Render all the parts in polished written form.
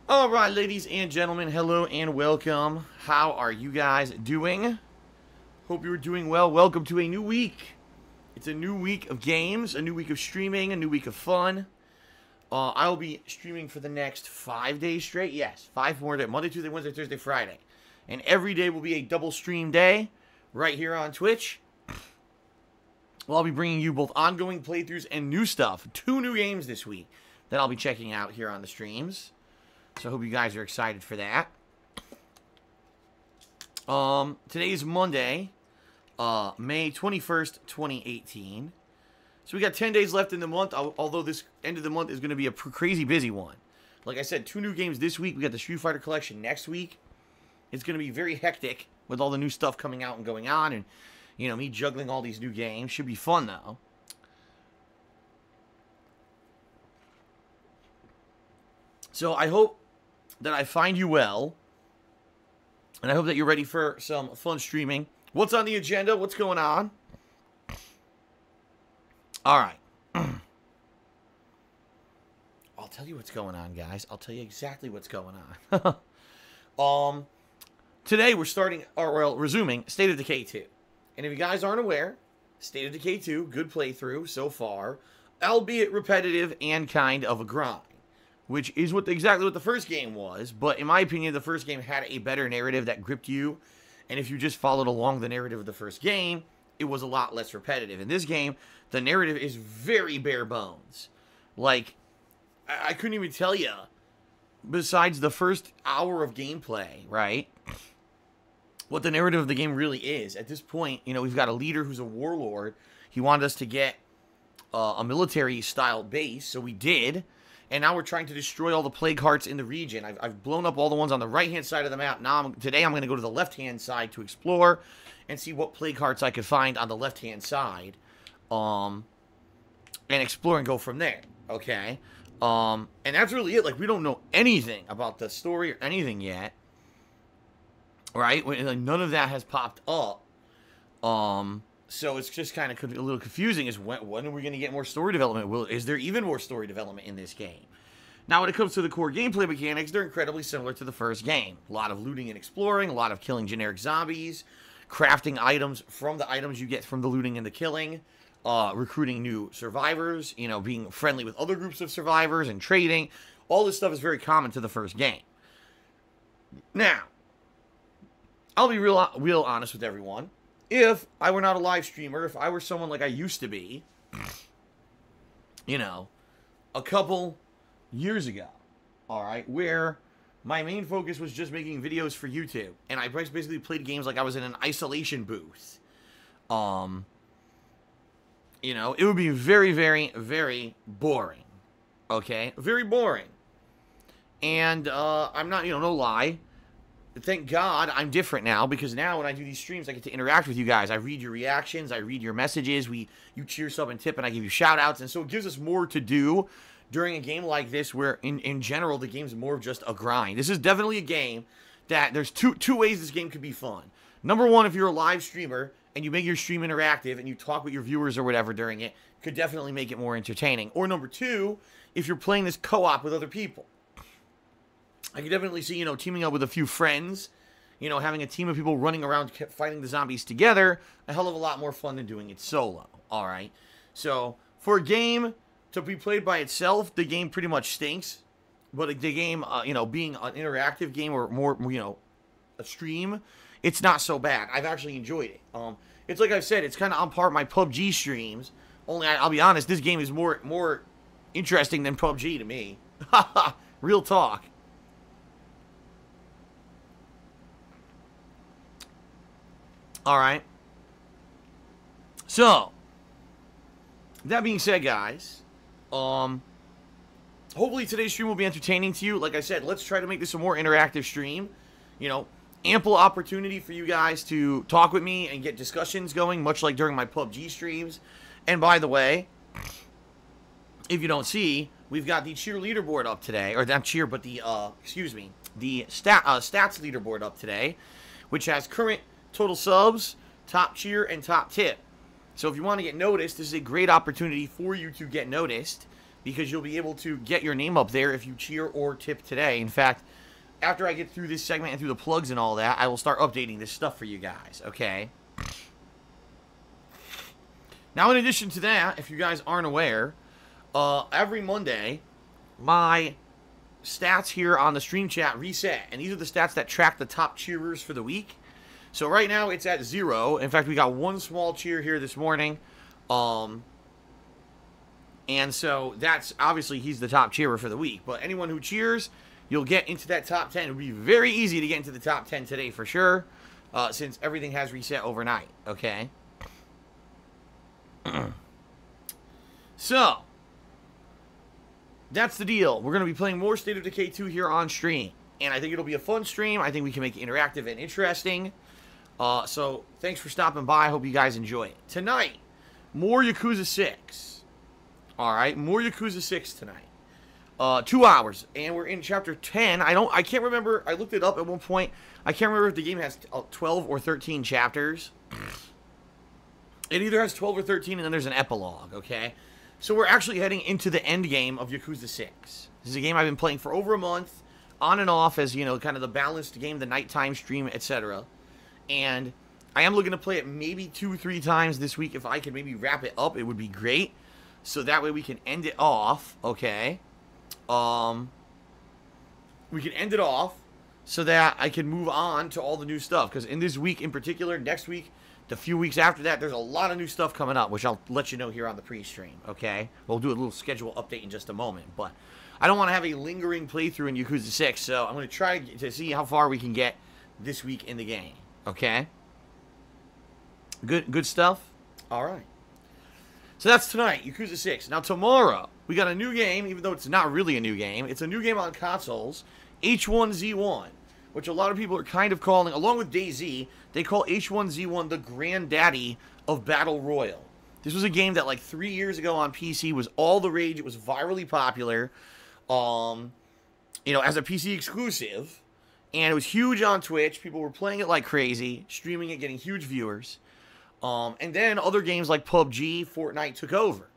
Alright, ladies and gentlemen, hello and welcome. How are you guys doing? Hope you're doing well. Welcome to a new week. It's a new week of games, a new week of streaming, a new week of fun. I'll be streaming for the next 5 days straight. Yes, 5 more days. Monday, Tuesday, Wednesday, Thursday, Friday. And every day will be a double stream day right here on Twitch. Well, I'll be bringing you both ongoing playthroughs and new stuff. 2 new games this week that I'll be checking out here on the streams. So I hope you guys are excited for that. Today is Monday, May 21st, 2018. So we got 10 days left in the month, although this end of the month is going to be a crazy busy one. Like I said, 2 new games this week. We got the Street Fighter Collection next week. It's going to be very hectic with all the new stuff coming out and going on. And, you know, me juggling all these new games. Should be fun, though. So I hope that I find you well, and I hope that you're ready for some fun streaming. What's on the agenda? What's going on? Alright. I'll tell you what's going on, guys. I'll tell you exactly what's going on. Today we're resuming State of Decay 2. And if you guys aren't aware, State of Decay 2, good playthrough so far, albeit repetitive and kind of a grind. Which is exactly what the first game was, but in my opinion, the first game had a better narrative that gripped you, and if you just followed along the narrative of the first game, it was a lot less repetitive. In this game, the narrative is very bare bones. Like, I couldn't even tell you, besides the first hour of gameplay, right, what the narrative of the game really is. At this point, you know, we've got a leader who's a warlord. He wanted us to get a military-style base, so we did. And now we're trying to destroy all the plague hearts in the region. I've blown up all the ones on the right-hand side of the map. Now, today I'm going to go to the left-hand side to explore and see what plague hearts I could find on the left-hand side. And explore and go from there. Okay? And that's really it. Like, we don't know anything about the story or anything yet. Right? None of that has popped up. So it's just kind of a little confusing. Is when are we going to get more story development? Is there even more story development in this game? Now, when it comes to the core gameplay mechanics, they're incredibly similar to the first game. A lot of looting and exploring, a lot of killing generic zombies, crafting items from the items you get from the looting and the killing, recruiting new survivors, you know, being friendly with other groups of survivors and trading. All this stuff is very common to the first game. Now, I'll be real honest with everyone. If I were not a live streamer, if I were someone like I used to be, you know, a couple years ago, alright, where my main focus was just making videos for YouTube, and I basically played games like I was in an isolation booth, you know, it would be very, very, very boring, okay? Very boring. And, I'm not, you know, no lie. Thank God I'm different now, because now when I do these streams, I get to interact with you guys. I read your reactions, I read your messages, you cheer, sub, and tip, and I give you shout-outs, and so it gives us more to do during a game like this, where in general, the game's more of just a grind. This is definitely a game that there's two ways this game could be fun. Number one, if you're a live streamer, and you make your stream interactive, and you talk with your viewers or whatever during it, could definitely make it more entertaining. Or number two, if you're playing this co-op with other people. I can definitely see, you know, teaming up with a few friends, you know, having a team of people running around fighting the zombies together, a hell of a lot more fun than doing it solo, alright? So, for a game to be played by itself, the game pretty much stinks, but the game, you know, being an interactive game or more, you know, a stream, it's not so bad. I've actually enjoyed it. It's like I've said, it's kind of on par with my PUBG streams, only, I'll be honest, this game is more interesting than PUBG to me. Haha, real talk. Alright. So, that being said, guys, hopefully today's stream will be entertaining to you. Like I said, let's try to make this a more interactive stream. You know, ample opportunity for you guys to talk with me and get discussions going, much like during my PUBG streams. And by the way, if you don't see, we've got the cheer leaderboard up today, or not cheer, but the, excuse me, the stats leaderboard up today, which has current total subs, top cheer, and top tip. So if you want to get noticed, this is a great opportunity for you to get noticed, because you'll be able to get your name up there if you cheer or tip today. In fact, after I get through this segment and through the plugs and all that, I will start updating this stuff for you guys, okay? Now, in addition to that, if you guys aren't aware, every Monday, my stats here on the stream chat reset, and these are the stats that track the top cheerers for the week. So right now, it's at 0. In fact, we got one small cheer here this morning, and so that's, obviously, he's the top cheerer for the week, but anyone who cheers, you'll get into that top 10. It'll be very easy to get into the top 10 today for sure, since everything has reset overnight, okay? So, that's the deal. We're going to be playing more State of Decay 2 here on stream, and I think it'll be a fun stream. I think we can make it interactive and interesting. So, thanks for stopping by. I hope you guys enjoy it. Tonight, more Yakuza 6. Alright, more Yakuza 6 tonight. 2 hours, and we're in chapter 10. I can't remember. I looked it up at one point. I can't remember if the game has 12 or 13 chapters. It either has 12 or 13, and then there's an epilogue, okay? So we're actually heading into the end game of Yakuza 6. This is a game I've been playing for over a month, on and off as, you know, kind of the balanced game, the nighttime stream, etc. And I am looking to play it maybe 2-3 times this week. If I could maybe wrap it up, it would be great. So that way we can end it off, okay? We can end it off so that I can move on to all the new stuff. Because in this week in particular, next week, the few weeks after that, there's a lot of new stuff coming up, which I'll let you know here on the pre-stream, okay? We'll do a little schedule update in just a moment. But I don't want to have a lingering playthrough in Yakuza 6, so I'm going to try to see how far we can get this week in the game, okay? Good stuff? All right. So that's tonight, Yakuza 6. Now tomorrow, we got a new game, even though it's not really a new game. It's a new game on consoles, H1Z1, which a lot of people are kind of calling, along with DayZ, they call H1Z1 the granddaddy of Battle Royale. This was a game that like 3 years ago on PC was all the rage. It was virally popular, you know, as a PC exclusive. And it was huge on Twitch. People were playing it like crazy, streaming it, getting huge viewers. And then other games like PUBG, Fortnite took over.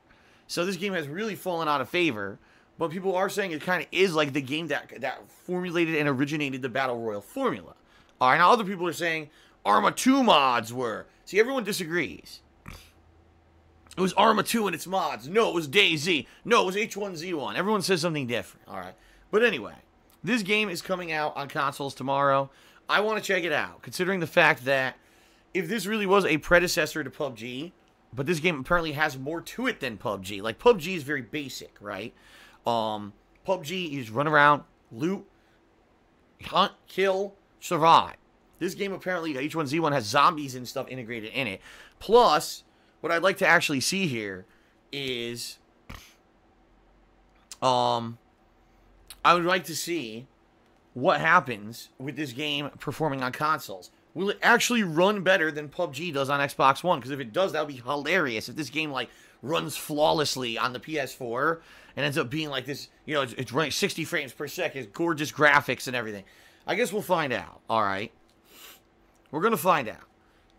So this game has really fallen out of favor. But people are saying it kind of is like the game that formulated and originated the Battle Royale formula. All right, now other people are saying Arma 2 mods were. See, everyone disagrees. It was Arma 2 and its mods. No, it was DayZ. No, it was H1Z1. Everyone says something different. All right. But anyway, this game is coming out on consoles tomorrow. I want to check it out, considering the fact that if this really was a predecessor to PUBG, but this game apparently has more to it than PUBG. Like, PUBG is very basic, right? PUBG, you just run around, loot, hunt, kill, survive. This game apparently, H1Z1, has zombies and stuff integrated in it. Plus, what I'd like to actually see here is, I would like to see what happens with this game performing on consoles. Will it actually run better than PUBG does on Xbox One? Because if it does, that would be hilarious. If this game, like, runs flawlessly on the PS4 and ends up being like this, you know, it's running 60 frames per second, gorgeous graphics and everything. I guess we'll find out, all right? We're going to find out.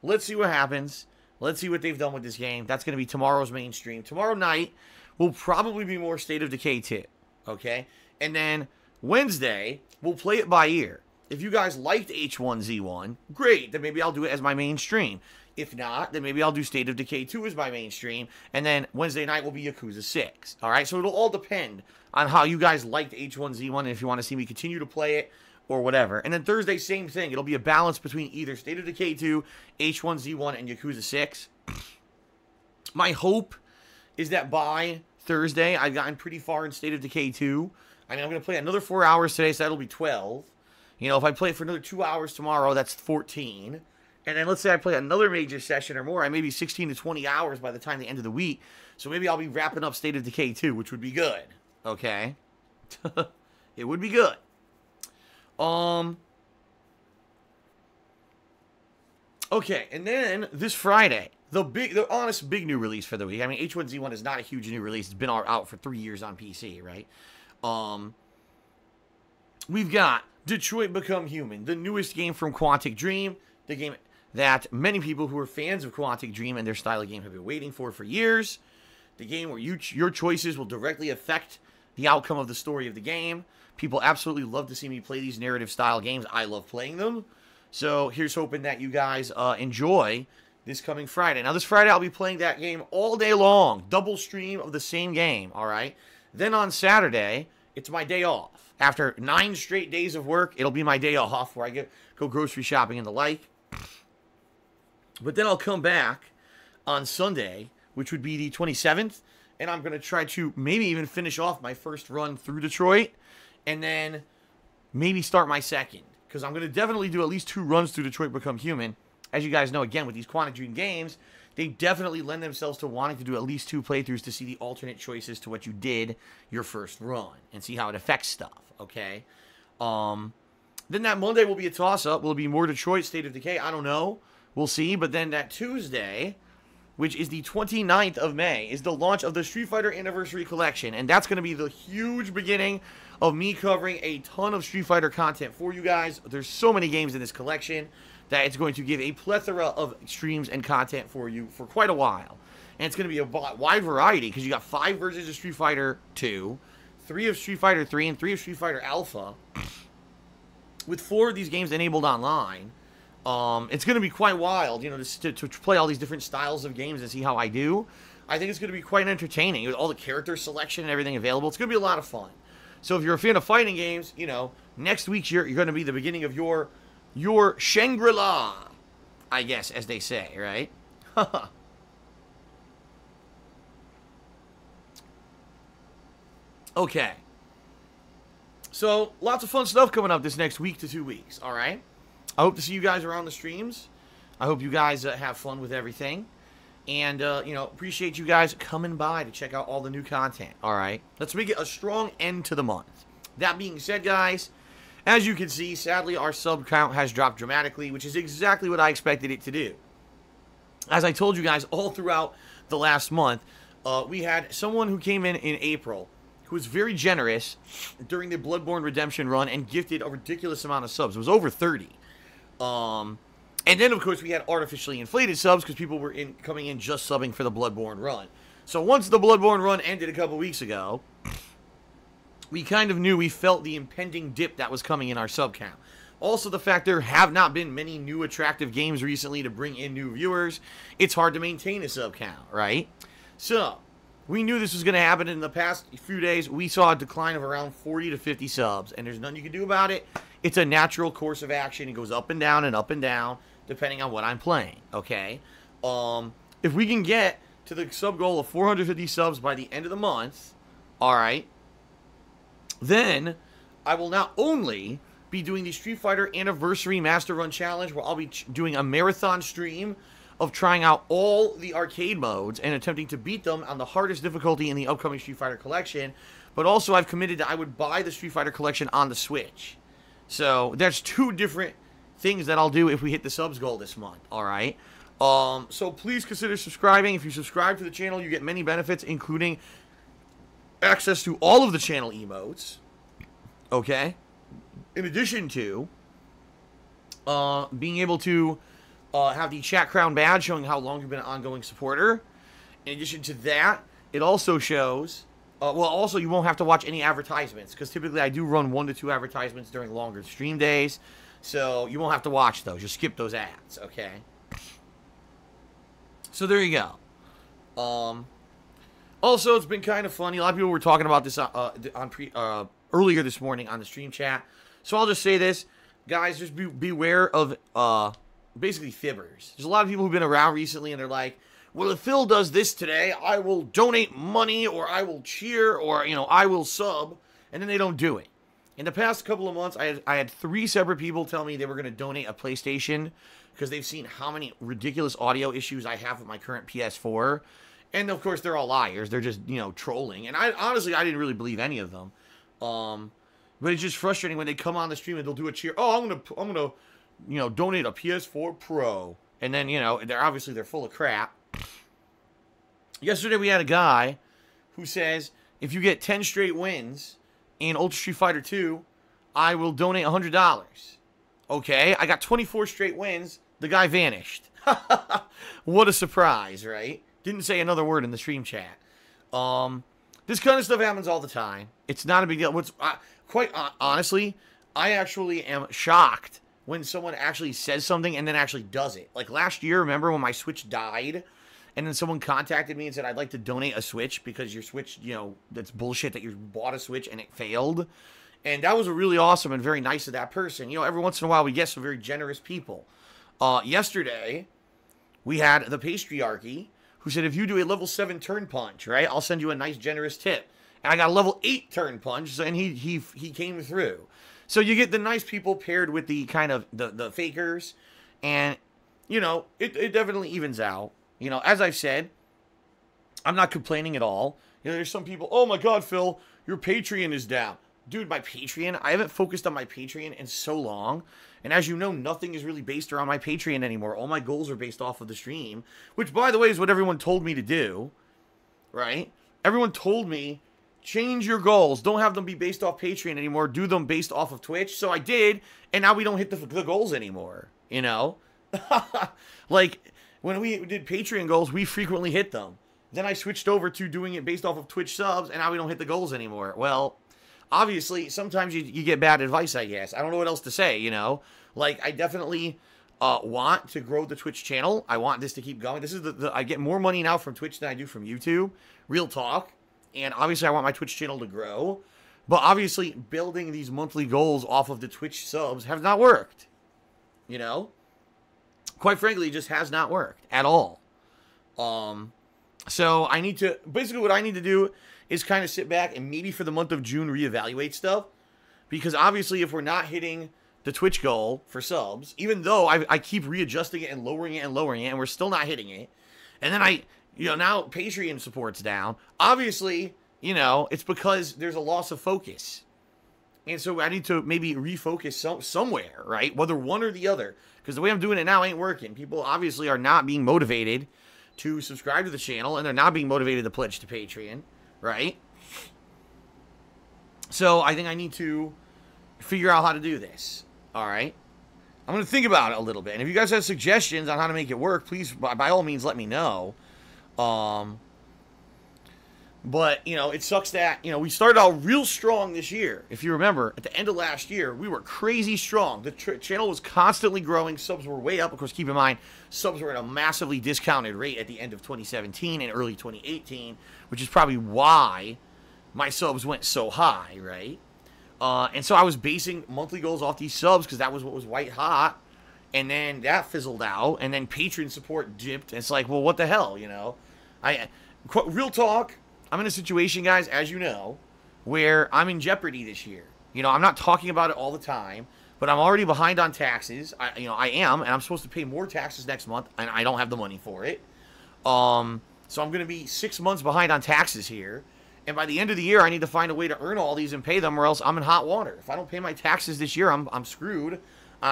Let's see what happens. Let's see what they've done with this game. That's going to be tomorrow's main stream. Tomorrow night will probably be more State of Decay 2, okay? And then Wednesday, we'll play it by ear. If you guys liked H1Z1, great. Then maybe I'll do it as my main stream. If not, then maybe I'll do State of Decay 2 as my main stream. And then Wednesday night will be Yakuza 6. All right? So it'll all depend on how you guys liked H1Z1 and if you want to see me continue to play it or whatever. And then Thursday, same thing. It'll be a balance between either State of Decay 2, H1Z1, and Yakuza 6. My hope is that by Thursday, I've gotten pretty far in State of Decay 2. I mean, I'm going to play another 4 hours today, so that'll be 12. You know, if I play it for another 2 hours tomorrow, that's 14. And then let's say I play another major session or more, I may be 16 to 20 hours by the time the end of the week. So maybe I'll be wrapping up State of Decay 2, which would be good. Okay? It would be good. Okay, and then this Friday, the honest big new release for the week. I mean, H1Z1 is not a huge new release. It's been out for 3 years on PC, right? We've got Detroit Become Human, the newest game from Quantic Dream, the game that many people who are fans of Quantic Dream and their style of game have been waiting for years. the game where your choices will directly affect the outcome of the story of the game. People absolutely love to see me play these narrative-style games. I love playing them. So here's hoping that you guys enjoy this coming Friday. Now, this Friday, I'll be playing that game all day long. Double stream of the same game, all right? Then on Saturday, it's my day off. After 9 straight days of work, it'll be my day off where I go grocery shopping and the like. But then I'll come back on Sunday, which would be the 27th, and I'm going to try to maybe even finish off my first run through Detroit, and then maybe start my second, because I'm going to definitely do at least 2 runs through Detroit Become Human. As you guys know, again, with these Quantic Dream games, they definitely lend themselves to wanting to do at least 2 playthroughs to see the alternate choices to what you did your first run, and see how it affects stuff, okay? Then that Monday will be a toss-up. Will it be more Detroit, State of Decay? I don't know. We'll see. But then that Tuesday, which is the 29th of May, is the launch of the Street Fighter Anniversary Collection. And that's going to be the huge beginning of me covering a ton of Street Fighter content for you guys. There's so many games in this collection that it's going to give a plethora of streams and content for you for quite a while. And it's going to be a wide variety because you got 5 versions of Street Fighter 2, 3 of Street Fighter 3, and 3 of Street Fighter Alpha. With 4 of these games enabled online. It's going to be quite wild, you know, to play all these different styles of games and see how I do. I think it's going to be quite entertaining with all the character selection and everything available. It's going to be a lot of fun. So if you're a fan of fighting games, you know, next week's you're going to be the beginning of your Shangri-La, I guess, as they say, right? Okay. So, lots of fun stuff coming up this next week to 2 weeks, all right? I hope to see you guys around the streams. I hope you guys have fun with everything. And, you know, appreciate you guys coming by to check out all the new content, all right? Let's make it a strong end to the month. That being said, guys, as you can see, sadly, our sub count has dropped dramatically, which is exactly what I expected it to do. As I told you guys all throughout the last month, we had someone who came in April who was very generous during the Bloodborne Redemption run and gifted a ridiculous amount of subs. It was over 30. And then, of course, we had artificially inflated subs because people were coming in just subbing for the Bloodborne run. So once the Bloodborne run ended a couple weeks ago, we kind of knew, we felt the impending dip that was coming in our sub count. Also, the fact there have not been many new attractive games recently to bring in new viewers, it's hard to maintain a sub count, right? So, we knew this was going to happen. In the past few days, we saw a decline of around 40 to 50 subs, and there's nothing you can do about it. It's a natural course of action. It goes up and down, depending on what I'm playing, okay? If we can get to the sub goal of 450 subs by the end of the month, all right, then I will not only be doing the Street Fighter Anniversary Master Run Challenge, where I'll be doing a marathon stream of trying out all the arcade modes and attempting to beat them on the hardest difficulty in the upcoming Street Fighter collection, but also I've committed that I would buy the Street Fighter collection on the Switch. So that's 2 different things that I'll do if we hit the subs goal this month, all right? So please consider subscribing. If you subscribe to the channel, you get many benefits, including access to all of the channel emotes, okay? In addition to being able to have the Chat Crown badge showing how long you've been an ongoing supporter. In addition to that, it also shows, well, also you won't have to watch any advertisements, because typically I do run 1 to 2 advertisements during longer stream days, so you won't have to watch those. Just skip those ads, okay? So there you go. Also, it's been kind of funny. A lot of people were talking about this earlier this morning on the stream chat. So I'll just say this. Guys, just beware of basically fibbers. There's a lot of people who've been around recently and they're like, well, if Phil does this today, I will donate money, or I will cheer, or, you know, I will sub, and then they don't do it. In the past couple of months, I had 3 separate people tell me they were going to donate a PlayStation because they've seen how many ridiculous audio issues I have with my current PS4. And, of course, they're all liars. They're just, you know, trolling. And honestly, I didn't really believe any of them. But it's just frustrating when they come on the stream and they'll do a cheer. Oh, I'm gonna, you know, donate a PS4 Pro. And then, you know, they're full of crap. Yesterday we had a guy who says, if you get 10 straight wins in Ultra Street Fighter 2, I will donate $100. Okay, I got 24 straight wins. The guy vanished. What a surprise, right? Didn't say another word in the stream chat. This kind of stuff happens all the time. It's not a big deal. Quite honestly, I actually am shocked when someone actually says something and then actually does it. Like last year, remember when my Switch died? And then someone contacted me and said, I'd like to donate a Switch because your Switch, you know, that's bullshit that you bought a Switch and it failed. And that was really awesome and very nice of that person. You know, every once in a while we get some very generous people. Yesterday, we had the Patriarchy who said, if you do a level 7 turn punch, right, I'll send you a nice generous tip. And I got a level 8 turn punch, and he came through. So you get the nice people paired with the kind of the fakers. And, you know, it definitely evens out. You know, as I've said, I'm not complaining at all. You know, there's some people, oh my God, Phil, your Patreon is down. Dude, my Patreon, I haven't focused on my Patreon in so long. And as you know, nothing is really based around my Patreon anymore. All my goals are based off of the stream, which, by the way, is what everyone told me to do, right? Everyone told me, change your goals. Don't have them be based off Patreon anymore. Do them based off of Twitch. So I did, and now we don't hit the goals anymore, you know? Like, when we did Patreon goals, we frequently hit them. Then I switched over to doing it based off of Twitch subs, and now we don't hit the goals anymore. Well, obviously, sometimes you get bad advice, I guess. I don't know what else to say, you know? Like, I definitely want to grow the Twitch channel. I want this to keep going. This is I get more money now from Twitch than I do from YouTube. Real talk. And obviously, I want my Twitch channel to grow. But obviously, building these monthly goals off of the Twitch subs has not worked. You know? Quite frankly, it just has not worked at all. So I need to, basically what I need to do is kind of sit back and maybe for the month of June reevaluate stuff. Because obviously if we're not hitting the Twitch goal for subs, even though I keep readjusting it and lowering it and we're still not hitting it. And then you know, now Patreon support's down. Obviously, you know, it's because there's a loss of focus. And so I need to maybe refocus somewhere, right? Whether one or the other. Because the way I'm doing it now ain't working. People obviously are not being motivated to subscribe to the channel. And they're not being motivated to pledge to Patreon, right? So I think I need to figure out how to do this, all right? I'm going to think about it a little bit. And if you guys have suggestions on how to make it work, please, by all means, let me know. But, you know, it sucks that, you know, we started out real strong this year. If you remember, at the end of last year, we were crazy strong. The channel was constantly growing. Subs were way up. Of course, keep in mind, subs were at a massively discounted rate at the end of 2017 and early 2018, which is probably why my subs went so high, right? And so I was basing monthly goals off these subs because that was what was white hot. And then that fizzled out. And then Patreon support dipped. And it's like, well, what the hell, you know? Real talk. I'm in a situation, guys, as you know, where I'm in jeopardy this year. You know, I'm not talking about it all the time, but I'm already behind on taxes. I am, and I'm supposed to pay more taxes next month, and I don't have the money for it. So I'm going to be 6 months behind on taxes here. And by the end of the year, I need to find a way to earn all these and pay them, or else I'm in hot water. If I don't pay my taxes this year, I'm screwed.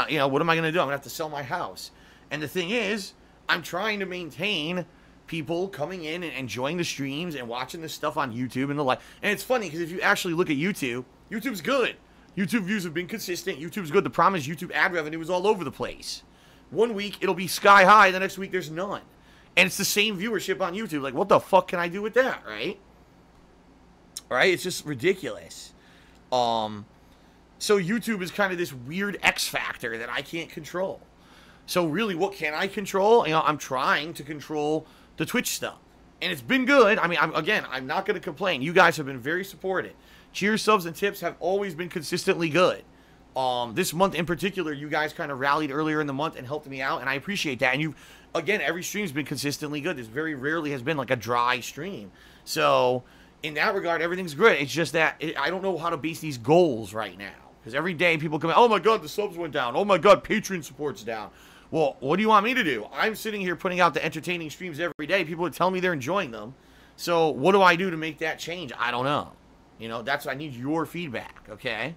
You know, what am I going to do? I'm going to have to sell my house. And the thing is, I'm trying to maintain people coming in and enjoying the streams and watching this stuff on YouTube and the like. And it's funny because if you actually look at YouTube, YouTube's good. YouTube views have been consistent. YouTube's good. The problem is YouTube ad revenue is all over the place. One week it'll be sky high. The next week there's none. And it's the same viewership on YouTube. Like, what the fuck can I do with that, right? Right? It's just ridiculous. So YouTube is kind of this weird X factor that I can't control. So really, what can I control? You know, I'm trying to control the Twitch stuff. And it's been good. I mean, I'm not going to complain. You guys have been very supportive. Cheers, subs, and tips have always been consistently good. This month in particular, you guys kind of rallied earlier in the month and helped me out, and I appreciate that. And again, every stream's been consistently good. This very rarely has been like a dry stream. So in that regard, everything's good. It's just that I don't know how to base these goals right now. Because every day people come out, oh my God, the subs went down. Oh my God, Patreon support's down. Well, what do you want me to do? I'm sitting here putting out the entertaining streams every day. People would tell me they're enjoying them. So what do I do to make that change? I don't know. You know, I need your feedback, okay?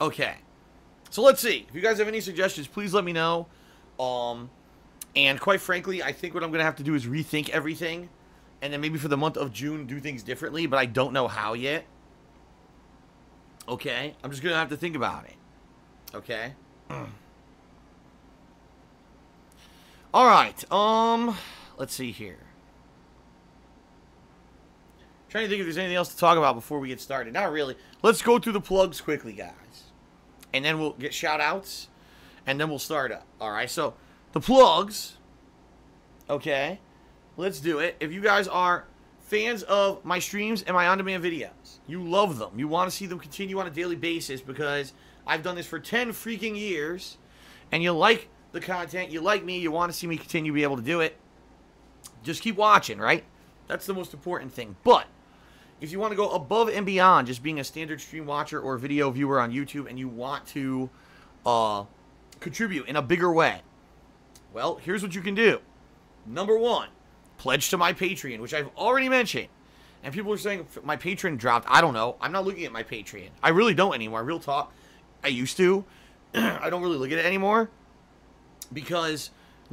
Okay. So let's see. If you guys have any suggestions, please let me know. And quite frankly, I think what I'm going to have to do is rethink everything. And then maybe for the month of June, do things differently. But I don't know how yet. Okay? I'm just going to have to think about it. Okay? All right. Let's see here. Trying to think if there's anything else to talk about before we get started. Not really. Let's go through the plugs quickly, guys. And then we'll get shout-outs. And then we'll start up. All right. So, the plugs. Okay. Let's do it. If you guys are fans of my streams and my on-demand videos, you love them. You want to see them continue on a daily basis because I've done this for 10 freaking years. And you like the content. You like me. You want to see me continue to be able to do it. Just keep watching, right? That's the most important thing. But if you want to go above and beyond just being a standard stream watcher or video viewer on YouTube and you want to contribute in a bigger way, well, here's what you can do. Number one, pledge to my Patreon, which I've already mentioned. And people are saying my Patreon dropped. I don't know. I'm not looking at my Patreon. I really don't anymore. Real talk. I used to. I don't really look at it anymore because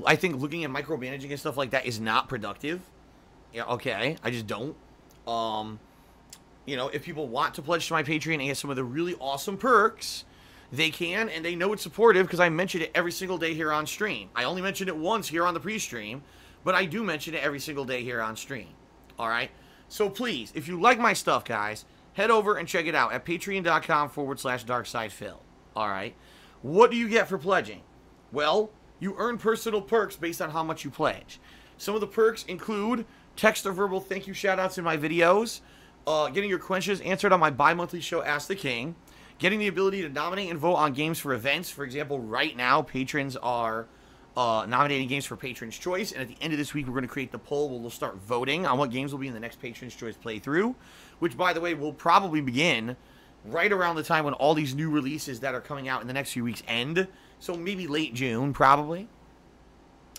I think looking at micromanaging and stuff like that is not productive. Yeah, okay. I just don't. You know, if people want to pledge to my Patreon and get some of the really awesome perks, they can, and they know it's supportive because I mention it every single day here on stream. I only mentioned it once here on the pre-stream, but I do mention it every single day here on stream. All right? So please, if you like my stuff, guys, head over and check it out at patreon.com/darksidefil. All right? What do you get for pledging? Well, you earn personal perks based on how much you pledge. Some of the perks include text or verbal thank you shout-outs in my videos, getting your questions answered on my bi-monthly show, Ask the King, getting the ability to nominate and vote on games for events. For example, right now, patrons are nominating games for Patron's Choice, and at the end of this week, we're going to create the poll where we'll start voting on what games will be in the next Patron's Choice playthrough, which, by the way, will probably begin right around the time when all these new releases that are coming out in the next few weeks end, so maybe late June, probably.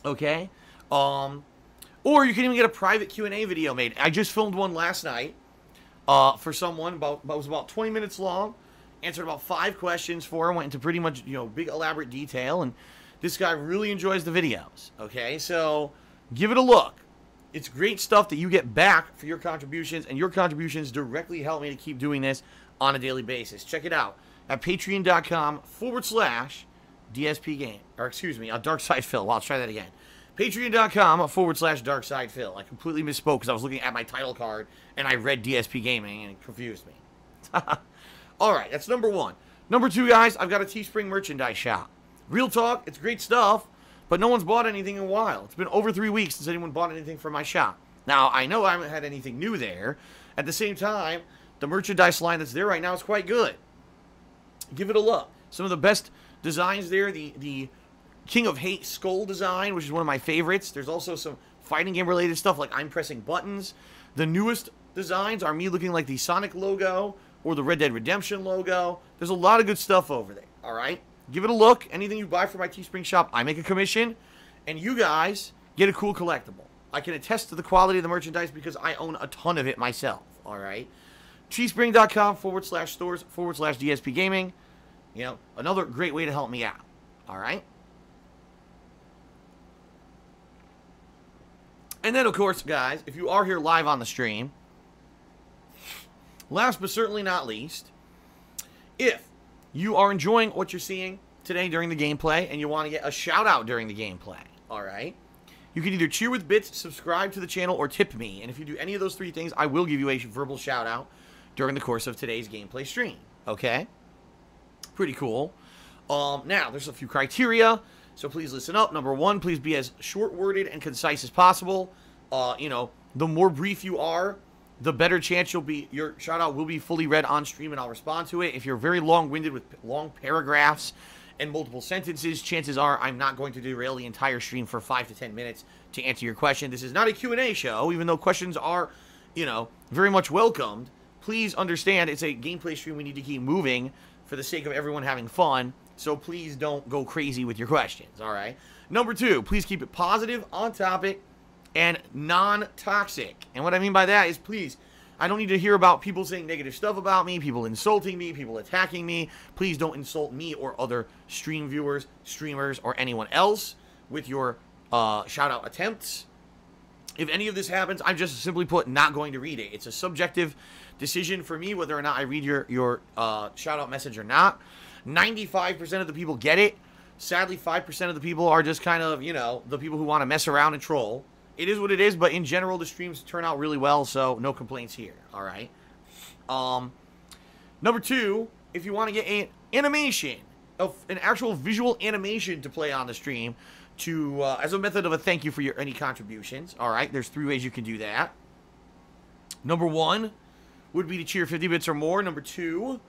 Okay? Or you can even get a private Q&A video made. I just filmed one last night for someone. It was about 20 minutes long. Answered about 5 questions for him. Went into pretty much, big elaborate detail. And this guy really enjoys the videos. Okay, so give it a look. It's great stuff that you get back for your contributions. And your contributions directly help me to keep doing this on a daily basis. Check it out at patreon.com/DSPGame. Or excuse me, DarkSidePhil. Well, I'll try that again. Patreon.com/DarkSidePhil. I completely misspoke because I was looking at my title card and I read DSPGaming and it confused me. Alright, that's number one. Number two, guys, I've got a Teespring merchandise shop. Real talk, it's great stuff, but no one's bought anything in a while. It's been over 3 weeks since anyone bought anything from my shop. Now, I know I haven't had anything new there. At the same time, the merchandise line that's there right now is quite good. Give it a look. Some of the best designs there, the King of Hate skull design, which is one of my favorites. There's also some fighting game related stuff like I'm pressing buttons. The newest designs are me looking like the Sonic logo or the Red Dead Redemption logo. There's a lot of good stuff over there, all right? Give it a look. Anything you buy from my Teespring shop, I make a commission, and you guys get a cool collectible. I can attest to the quality of the merchandise because I own a ton of it myself, all right? Teespring.com/stores/DSPGaming. Another great way to help me out, all right? And then, of course, guys, if you are here live on the stream, last but certainly not least, if you are enjoying what you're seeing today during the gameplay and you want to get a shout-out during the gameplay, all right, you can either cheer with bits, subscribe to the channel, or tip me. And if you do any of those 3 things, I will give you a verbal shout-out during the course of today's gameplay stream, okay? Pretty cool. Now, there's a few criteria. So please listen up. Number one, please be as short-worded and concise as possible. The more brief you are, the better chance your shout-out will be fully read on stream and I'll respond to it. If you're very long-winded with long paragraphs and multiple sentences, chances are I'm not going to derail the entire stream for 5 to 10 minutes to answer your question. This is not a Q&A show, even though questions are, very much welcomed. Please understand it's a gameplay stream. We need to keep moving for the sake of everyone having fun. So please don't go crazy with your questions, all right? Number two, please keep it positive, on topic, and non-toxic. And what I mean by that is, please, I don't need to hear about people saying negative stuff about me, people insulting me, people attacking me. Please don't insult me or other stream viewers, streamers, or anyone else with your shout-out attempts. If any of this happens, I'm just simply put not going to read it. It's a subjective decision for me whether or not I read your shout-out message or not. 95% of the people get it. Sadly, 5% of the people are just kind of, you know, the people who want to mess around and troll. It is what it is, but in general, the streams turn out really well, so no complaints here, all right? Number 2, if you want to get an animation, an actual visual animation to play on the stream, to as a method of a thank you for any contributions, all right? There's 3 ways you can do that. Number 1 would be to cheer 50 bits or more. Number 2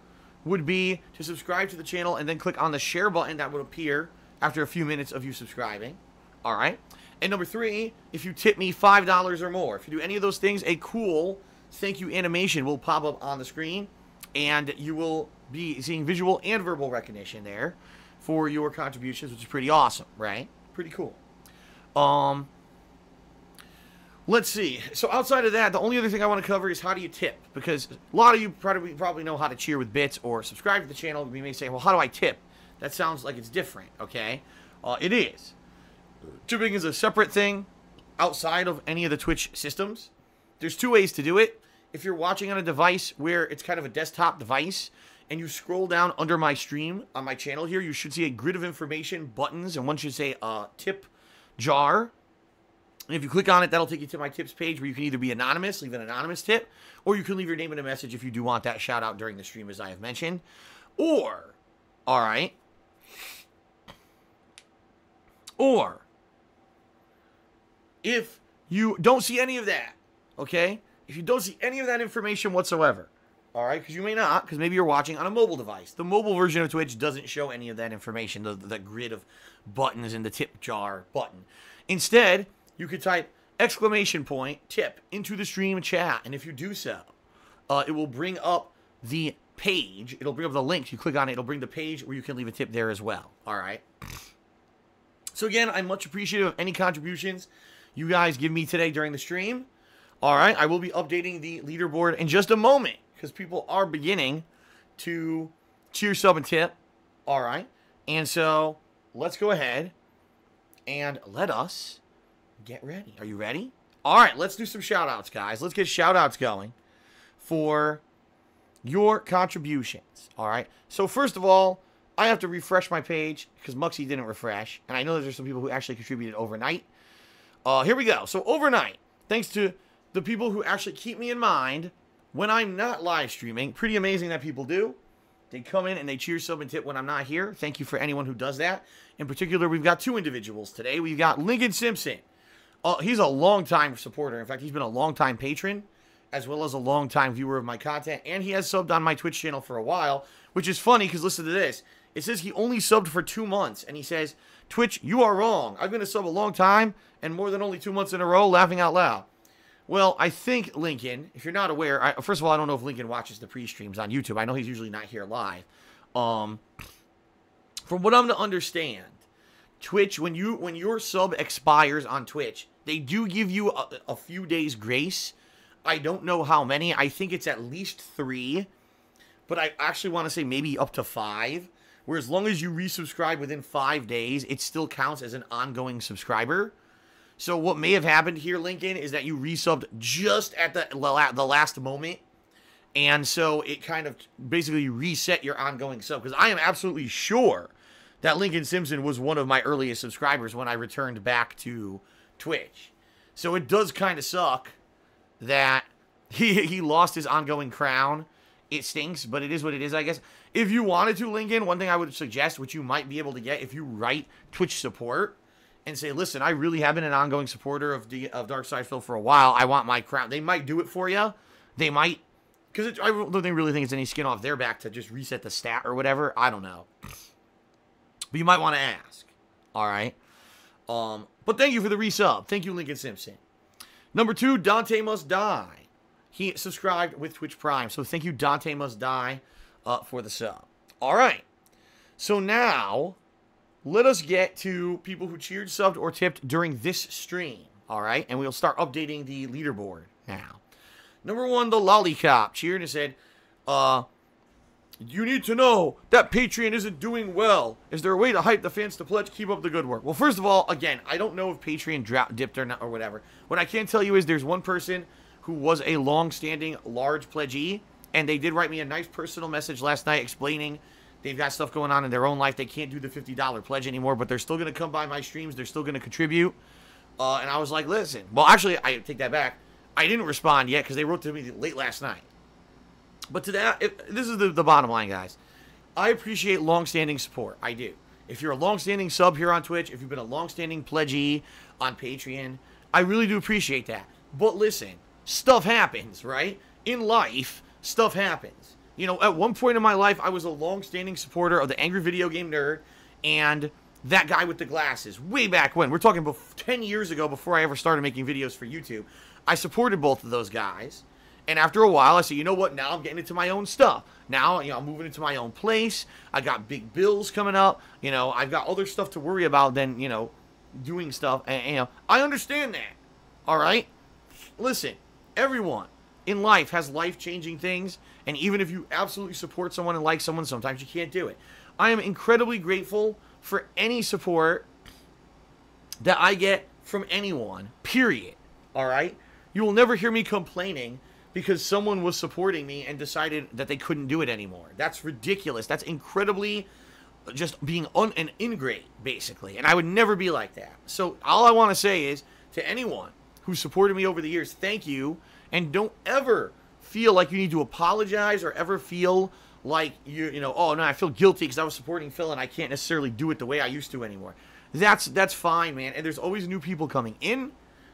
would be to subscribe to the channel and then click on the share button that would appear after a few minutes of you subscribing. All right. And number 3, if you tip me $5 or more, if you do any of those things, a cool thank you animation will pop up on the screen, and you will be seeing visual and verbal recognition there for your contributions, which is pretty awesome, right? Pretty cool. Let's see. So outside of that, the only other thing I want to cover is how do you tip? Because a lot of you probably know how to cheer with bits or subscribe to the channel. You may say, well, how do I tip? That sounds like it's different, okay? It is. Tipping is a separate thing outside of any of the Twitch systems. There's 2 ways to do it. If you're watching on a device where it's kind of a desktop device, and you scroll down under my stream on my channel here, you should see a grid of information, buttons, and one should say tip jar. And if you click on it, that'll take you to my tips page where you can either be anonymous, leave an anonymous tip, or you can leave your name in a message if you do want that shout out during the stream, as I have mentioned. Or, all right, or if you don't see any of that, okay, if you don't see any of that information whatsoever, all right, because you may not, because maybe you're watching on a mobile device. The mobile version of Twitch doesn't show any of that information, the grid of buttons and the tip jar button. Instead, you could type !tip into the stream chat, and if you do so, it will bring up the page. It'll bring up the links. You click on it, it'll bring the page where you can leave a tip there as well. All right. So again, I'm much appreciative of any contributions you guys give me today during the stream. All right, I will be updating the leaderboard in just a moment because people are beginning to cheer, sub, and tip. All right, and so let's go ahead and let us get ready. Are you ready? All right, let's do some shout-outs, guys. Let's get shout-outs going for your contributions. All right, so first of all, I have to refresh my page because Muxy didn't refresh, and I know there's some people who actually contributed overnight. Here we go. So overnight, thanks to the people who actually keep me in mind when I'm not live streaming. Pretty amazing that people do. They come in and they cheer, sub, and tip when I'm not here. Thank you for anyone who does that. In particular, we've got 2 individuals today. We've got Lincoln Simpson. He's a long-time supporter. In fact, he's been a long-time patron, as well as a long-time viewer of my content. And he has subbed on my Twitch channel for a while, which is funny because listen to this. It says he only subbed for 2 months. And he says, Twitch, you are wrong. I've been a sub a long time and more than only 2 months in a row, laughing out loud. Well, I think Lincoln, if you're not aware, first of all, I don't know if Lincoln watches the pre-streams on YouTube. I know he's usually not here live. From what I'm to understand, Twitch, when your sub expires on Twitch, they do give you a few days grace. I don't know how many. I think it's at least 3, but I actually want to say maybe up to 5. Where as long as you resubscribe within 5 days, it still counts as an ongoing subscriber. So what may have happened here, Lincoln, is that you resubbed just at the last moment. And so it kind of basically reset your ongoing sub. Because I am absolutely sure that Lincoln Simpson was one of my earliest subscribers when I returned back to Twitch. So it does kind of suck that he lost his ongoing crown. It stinks, but it is what it is, I guess. If you wanted to, Lincoln, one thing I would suggest, which you might be able to get if you write Twitch support and say, listen, I really have been an ongoing supporter of Darkside Phil for a while. I want my crown. They might do it for you. They might. Because I don't really think it's any skin off their back to just reset the stat or whatever. I don't know. But you might want to ask. All right. But thank you for the resub. Thank you, Lincoln Simpson. Number 2, Dante Must Die. He subscribed with Twitch Prime. So thank you, Dante Must Die, for the sub. All right. So now, let us get to people who cheered, subbed, or tipped during this stream. All right. And we'll start updating the leaderboard now. Number 1, the Lollipop cheered and said, you need to know that Patreon isn't doing well. Is there a way to hype the fans to pledge? Keep up the good work. Well, first of all, again, I don't know if Patreon dipped or not or whatever. What I can tell you is there's one person who was a long-standing large pledgee, and they did write me a nice personal message last night explaining They've got stuff going on in their own life. They can't do the $50 pledge anymore, but they're still going to come by my streams. They're still going to contribute. And I was like, listen. Well, actually, I take that back. I didn't respond yet because they wrote to me late last night. But to that, this is the bottom line, guys. I appreciate long-standing support. I do. If you're a long-standing sub here on Twitch, if you've been a long-standing pledgee on Patreon, I really do appreciate that. But listen, stuff happens, right? In life, stuff happens. You know, at one point in my life, I was a long-standing supporter of the Angry Video Game Nerd and that guy with the glasses. Way back when. We're talking 10 years ago before I ever started making videos for YouTube. I supported both of those guys. And after a while, I said, you know what? Now I'm getting into my own stuff. Now, you know, I'm moving into my own place. I got big bills coming up. You know, I've got other stuff to worry about than, you know, doing stuff. And, you know, I understand that. All right? Listen, everyone in life has life-changing things. And even if you absolutely support someone and like someone, sometimes you can't do it. I am incredibly grateful for any support that I get from anyone, period. All right? You will never hear me complaining because someone was supporting me and decided that they couldn't do it anymore. That's ridiculous. That's incredibly just being an ingrate, basically. And I would never be like that. So all I want to say is, to anyone who supported me over the years, thank you. And don't ever feel like you need to apologize or ever feel like, you know, oh, no, I feel guilty because I was supporting Phil and I can't necessarily do it the way I used to anymore. That's fine, man. And there's always new people coming in,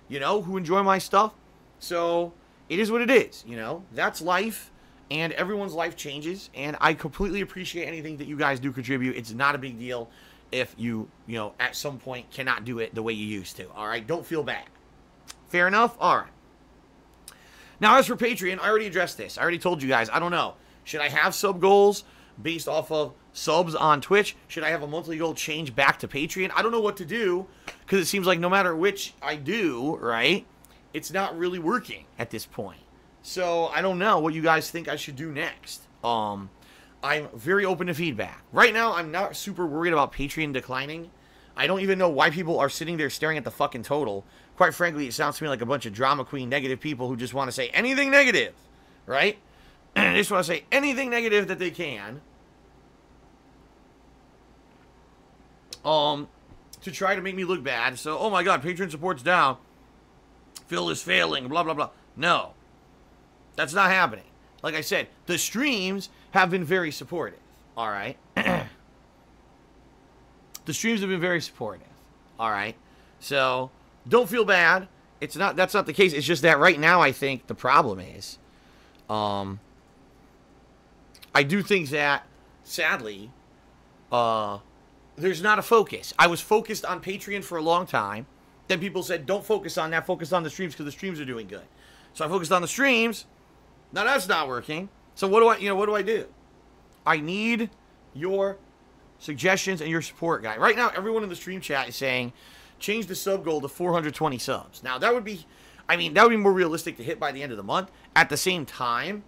you know, who enjoy my stuff. So it is what it is, you know. That's life, and everyone's life changes, and I completely appreciate anything that you guys do contribute. It's not a big deal if you know, at some point cannot do it the way you used to, all right? Don't feel bad. Fair enough? All right. Now, as for Patreon, I already addressed this. I already told you guys, I don't know. Should I have sub goals based off of subs on Twitch? Should I have a monthly goal change back to Patreon? I don't know what to do, because it seems like no matter which I do, right, it's not really working at this point. So I don't know what you guys think I should do next. I'm very open to feedback. Right now, I'm not super worried about Patreon declining. I don't even know why people are sitting there staring at the fucking total. Quite frankly, it sounds to me like a bunch of drama queen negative people who just want to say anything negative, right? They just want to say anything negative that they can. To try to make me look bad. So, oh my god, Patreon support's down. Phil is failing, blah, blah, blah. No. That's not happening. Like I said, the streams have been very supportive. All right? The streams have been very supportive. All right? So, don't feel bad. That's not the case. It's just that right now I think the problem is, I do think that, sadly, there's not a focus. I was focused on Patreon for a long time. Then people said, don't focus on that. Focus on the streams because the streams are doing good. So I focused on the streams. Now that's not working. So what do I do? I need your suggestions and your support, guy. Right now, everyone in the stream chat is saying, change the sub goal to 420 subs. Now that would be, that would be more realistic to hit by the end of the month. At the same time,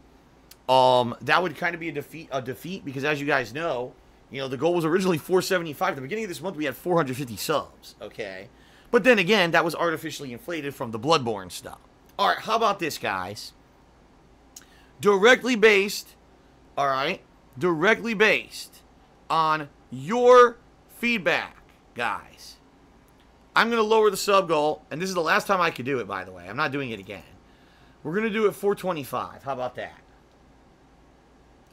that would kind of be a defeat because, as you guys know, the goal was originally 475. At the beginning of this month, we had 450 subs. Okay. But then again, that was artificially inflated from the Bloodborne stuff. All right, how about this, guys? Directly based on your feedback, guys. I'm going to lower the sub goal, and this is the last time I could do it, by the way. I'm not doing it again. We're going to do it 425. How about that?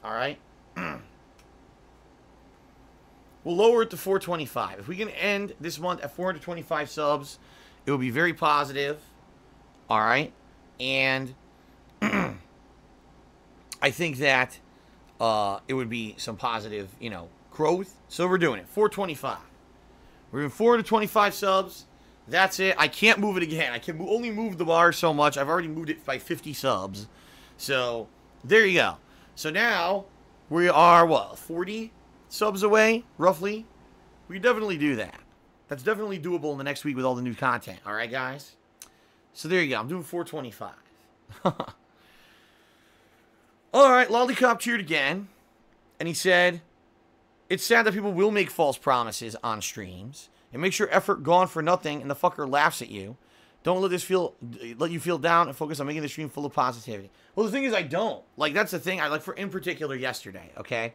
All right? We'll lower it to 425. If we can end this month at 425 subs, it will be very positive. All right? And I think that it would be some positive, growth. So we're doing it. 425. We're doing 425 subs. That's it. I can't move it again. I can only move the bar so much. I've already moved it by 50 subs. So there you go. So now we are, 40 subs away, roughly? We definitely do that. That's definitely doable in the next week with all the new content. All right, guys? So there you go. I'm doing 425. All right, Lollipop cheered again. And he said, it's sad that people will make false promises on streams. It makes your effort gone for nothing and the fucker laughs at you. Don't let you feel down and focus on making the stream full of positivity. Well, the thing is, I don't. Like, that's the thing. In particular yesterday, okay?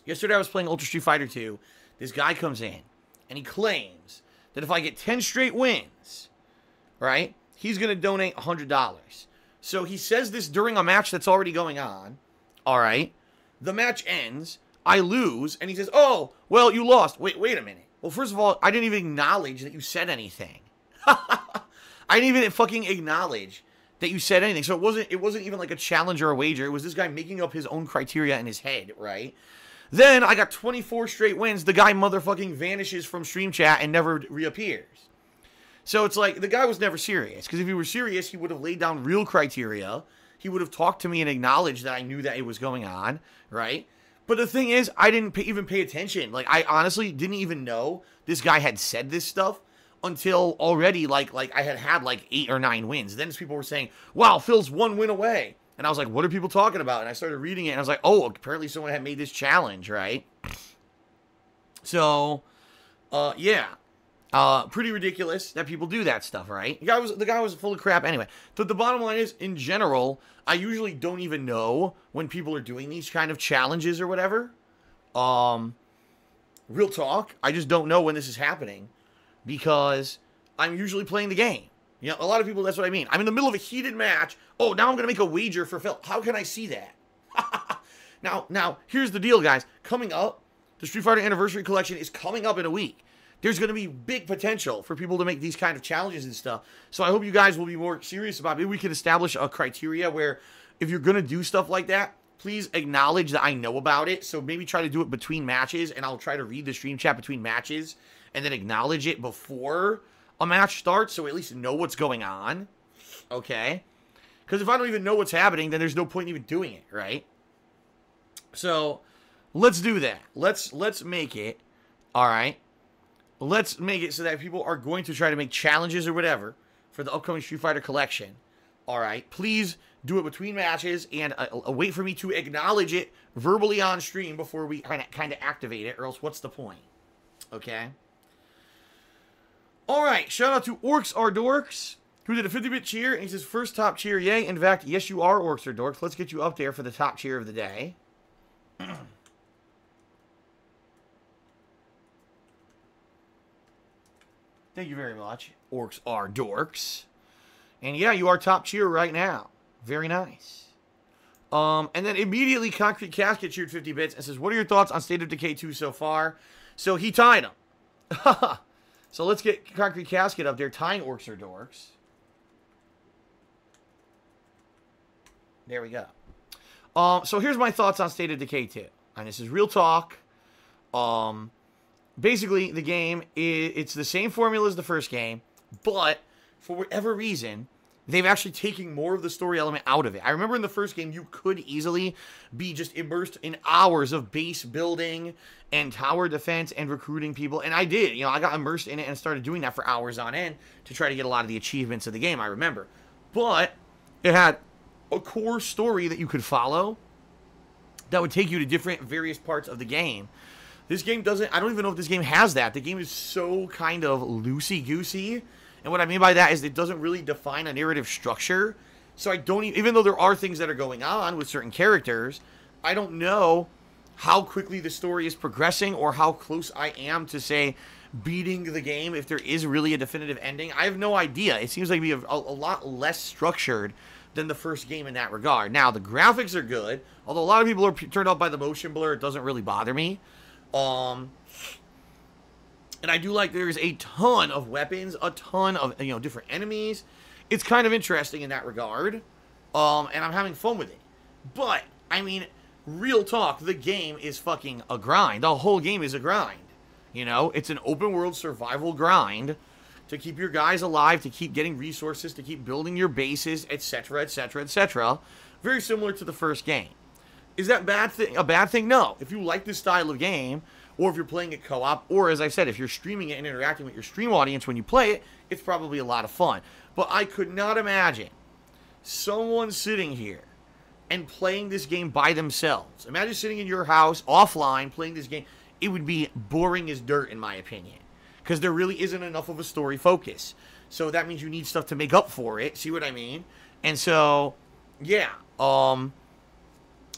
Yesterday I was playing Ultra Street Fighter 2. This guy comes in, and he claims that if I get 10 straight wins, right, he's going to donate $100. So he says this during a match that's already going on, all right? The match ends, I lose, and he says, oh, well, you lost. Wait a minute. Well, first of all, I didn't even acknowledge that you said anything. I didn't even fucking acknowledge that you said anything. So it wasn't even like a challenge or a wager. It was this guy making up his own criteria in his head, right? Then I got 24 straight wins. The guy motherfucking vanishes from stream chat and never reappears. So it's like, the guy was never serious. Because if he were serious, he would have laid down real criteria. He would have talked to me and acknowledged that I knew that it was going on, right? But the thing is, I didn't even pay attention. Like, I honestly didn't even know this guy had said this stuff until already, like I had like 8 or 9 wins. Then people were saying, wow, Phil's 1 win away. And I was like, what are people talking about? And I started reading it, and I was like, oh, apparently someone had made this challenge, right? So, yeah. Pretty ridiculous that people do that stuff, right? The guy was full of crap anyway. But the bottom line is, in general, I usually don't even know when people are doing these kind of challenges or whatever. Real talk, I just don't know when this is happening because I'm usually playing the game. You know, a lot of people, that's what I mean. I'm in the middle of a heated match. Oh, now I'm going to make a wager for Phil. How can I see that? Now, here's the deal, guys. Coming up, the Street Fighter Anniversary Collection is coming up in a week. There's going to be big potential for people to make these kind of challenges and stuff. So I hope you guys will be more serious about it. Maybe we can establish a criteria where if you're going to do stuff like that, please acknowledge that I know about it. So maybe try to do it between matches, and I'll try to read the stream chat between matches and then acknowledge it before a match starts so at least know what's going on. Okay? Because if I don't even know what's happening, then there's no point in even doing it, right? So let's do that. Let's make it, all right? Let's make it so that people are going to try to make challenges or whatever for the upcoming Street Fighter collection. All right, please do it between matches and wait for me to acknowledge it verbally on stream before we kind of activate it, or else what's the point? Okay. All right, shout out to Orcs Are Dorks, who did a 50-bit cheer, and he says, first top cheer, yay. In fact, yes, you are Orcs Are Dorks. Let's get you up there for the top cheer of the day. Thank you very much. Orcs Are Dorks. And yeah, you are top cheer right now. Very nice. And then immediately Concrete Casket cheered 50 bits and says, what are your thoughts on State of Decay 2 so far? So he tied him. So let's get Concrete Casket up there tying Orcs Are Dorks. There we go. So here's my thoughts on State of Decay 2. And this is real talk. Basically, the game, it's the same formula as the first game, but for whatever reason, they've actually taken more of the story element out of it. I remember in the first game, you could easily be just immersed in hours of base building and tower defense and recruiting people, and I did. You know, I got immersed in it and started doing that for hours on end to try to get a lot of the achievements of the game, I remember. But it had a core story that you could follow that would take you to different various parts of the game. This game doesn't, I don't even know if this game has that. The game is so kind of loosey-goosey. And what I mean by that is it doesn't really define a narrative structure. So I don't even though there are things that are going on with certain characters, I don't know how quickly the story is progressing or how close I am to, say, beating the game if there is really a definitive ending. I have no idea. It seems like to be a lot less structured than the first game in that regard. Now, the graphics are good. Although a lot of people are turned off by the motion blur, it doesn't really bother me. And I do like there's a ton of weapons, a ton of, you know, different enemies. It's kind of interesting in that regard. And I'm having fun with it. But, I mean, real talk, the game is fucking a grind. The whole game is a grind. You know, it's an open world survival grind to keep your guys alive, to keep getting resources, to keep building your bases, etc., etc., etc. Very similar to the first game. Is that a bad thing? No. If you like this style of game, or if you're playing it co-op, or as I said, if you're streaming it and interacting with your stream audience when you play it, it's probably a lot of fun. But I could not imagine someone sitting here and playing this game by themselves. Imagine sitting in your house, offline, playing this game. It would be boring as dirt, in my opinion. Because there really isn't enough of a story focus. So that means you need stuff to make up for it. See what I mean? And so, yeah.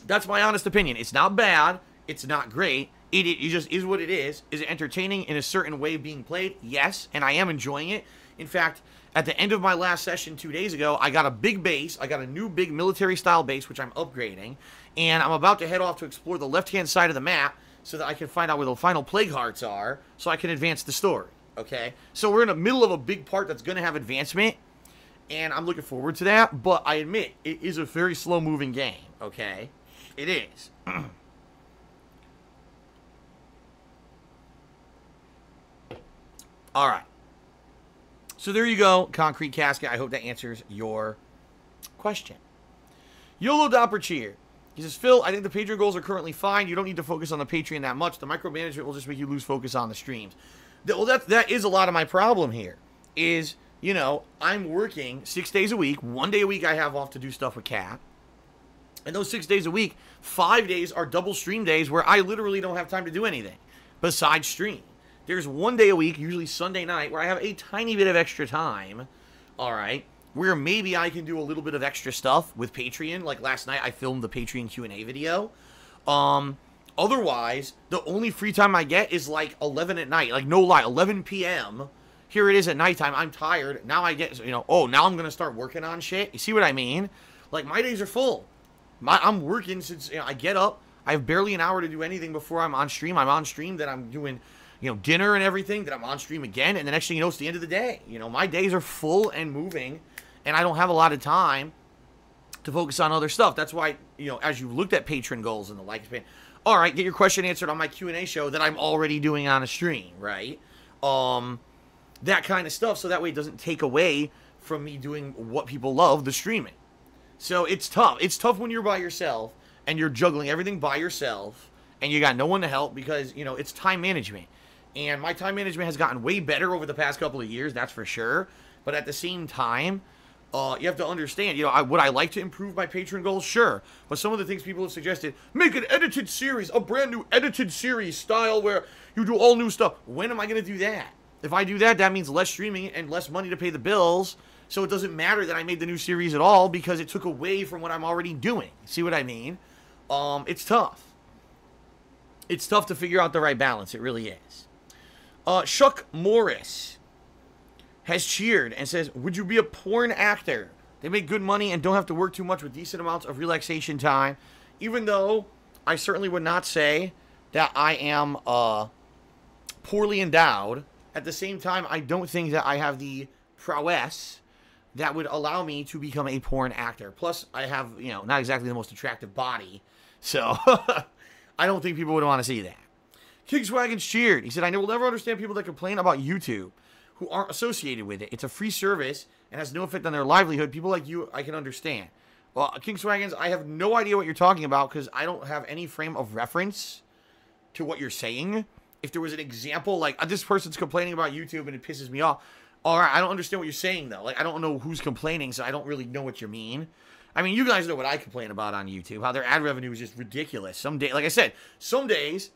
That's my honest opinion. It's not bad. it's not great. It just is what it is. Is it entertaining in a certain way being played? Yes, and I am enjoying it. In fact, at the end of my last session 2 days ago, I got a big base. I got a new big military-style base, which I'm upgrading. And I'm about to head off to explore the left-hand side of the map so that I can find out where the final plague hearts are so I can advance the story, okay? So we're in the middle of a big part that's going to have advancement, and I'm looking forward to that. But I admit, it is a very slow-moving game, okay? It is. All right. So there you go, Concrete Casket. I hope that answers your question. YOLO Dopper Cheer. He says, Phil, I think the Patreon goals are currently fine. You don't need to focus on the Patreon that much. The micromanagement will just make you lose focus on the streams. Well, that is a lot of my problem here. Is, you know, I'm working 6 days a week. 1 day a week I have off to do stuff with Kat. And those 6 days a week, 5 days are double stream days where I literally don't have time to do anything besides stream. There's 1 day a week, usually Sunday night, where I have a tiny bit of extra time, all right, where maybe I can do a little bit of extra stuff with Patreon. Like last night, I filmed the Patreon Q&A video. Otherwise, the only free time I get is like 11 at night. Like, no lie, 11 p.m. Here it is at nighttime. I'm tired. Now I get, you know, oh, now I'm going to start working on shit. You see what I mean? Like, my days are full. I'm working since, you know, I get up. I have barely an hour to do anything before I'm on stream. I'm on stream, then I'm doing, you know, dinner and everything, then I'm on stream again, and the next thing you know, it's the end of the day. You know, my days are full and moving, and I don't have a lot of time to focus on other stuff. That's why, you know, as you looked at patron goals and the like, all right, get your question answered on my Q&A show that I'm already doing on a stream, right? That kind of stuff, so that way it doesn't take away from me doing what people love, the streaming. So it's tough. It's tough when you're by yourself, and you're juggling everything by yourself, and you got no one to help because, you know, it's time management. And my time management has gotten way better over the past couple of years, that's for sure. But at the same time, you have to understand, you know, would I like to improve my Patreon goals? Sure. But some of the things people have suggested, make an edited series, a brand new edited series style where you do all new stuff. When am I going to do that? If I do that, that means less streaming and less money to pay the bills. So it doesn't matter that I made the new series at all because it took away from what I'm already doing. See what I mean? It's tough. It's tough to figure out the right balance. It really is. Shuck Morris has cheered and says, would you be a porn actor? They make good money and don't have to work too much with decent amounts of relaxation time. Even though I certainly would not say that I am poorly endowed, at the same time, I don't think that I have the prowess that would allow me to become a porn actor. Plus, I have, you know, not exactly the most attractive body. So, I don't think people would want to see that. Kingswagon's cheered. He said, I will never understand people that complain about YouTube who aren't associated with it. It's a free service and has no effect on their livelihood. People like you, I can understand. Well, Kingswaggins, I have no idea what you're talking about because I don't have any frame of reference to what you're saying. If there was an example, like, this person's complaining about YouTube and it pisses me off. All right, I don't understand what you're saying, though. Like, I don't know who's complaining, so I don't really know what you mean. I mean, you guys know what I complain about on YouTube, how their ad revenue is just ridiculous. Some day, like I said, some days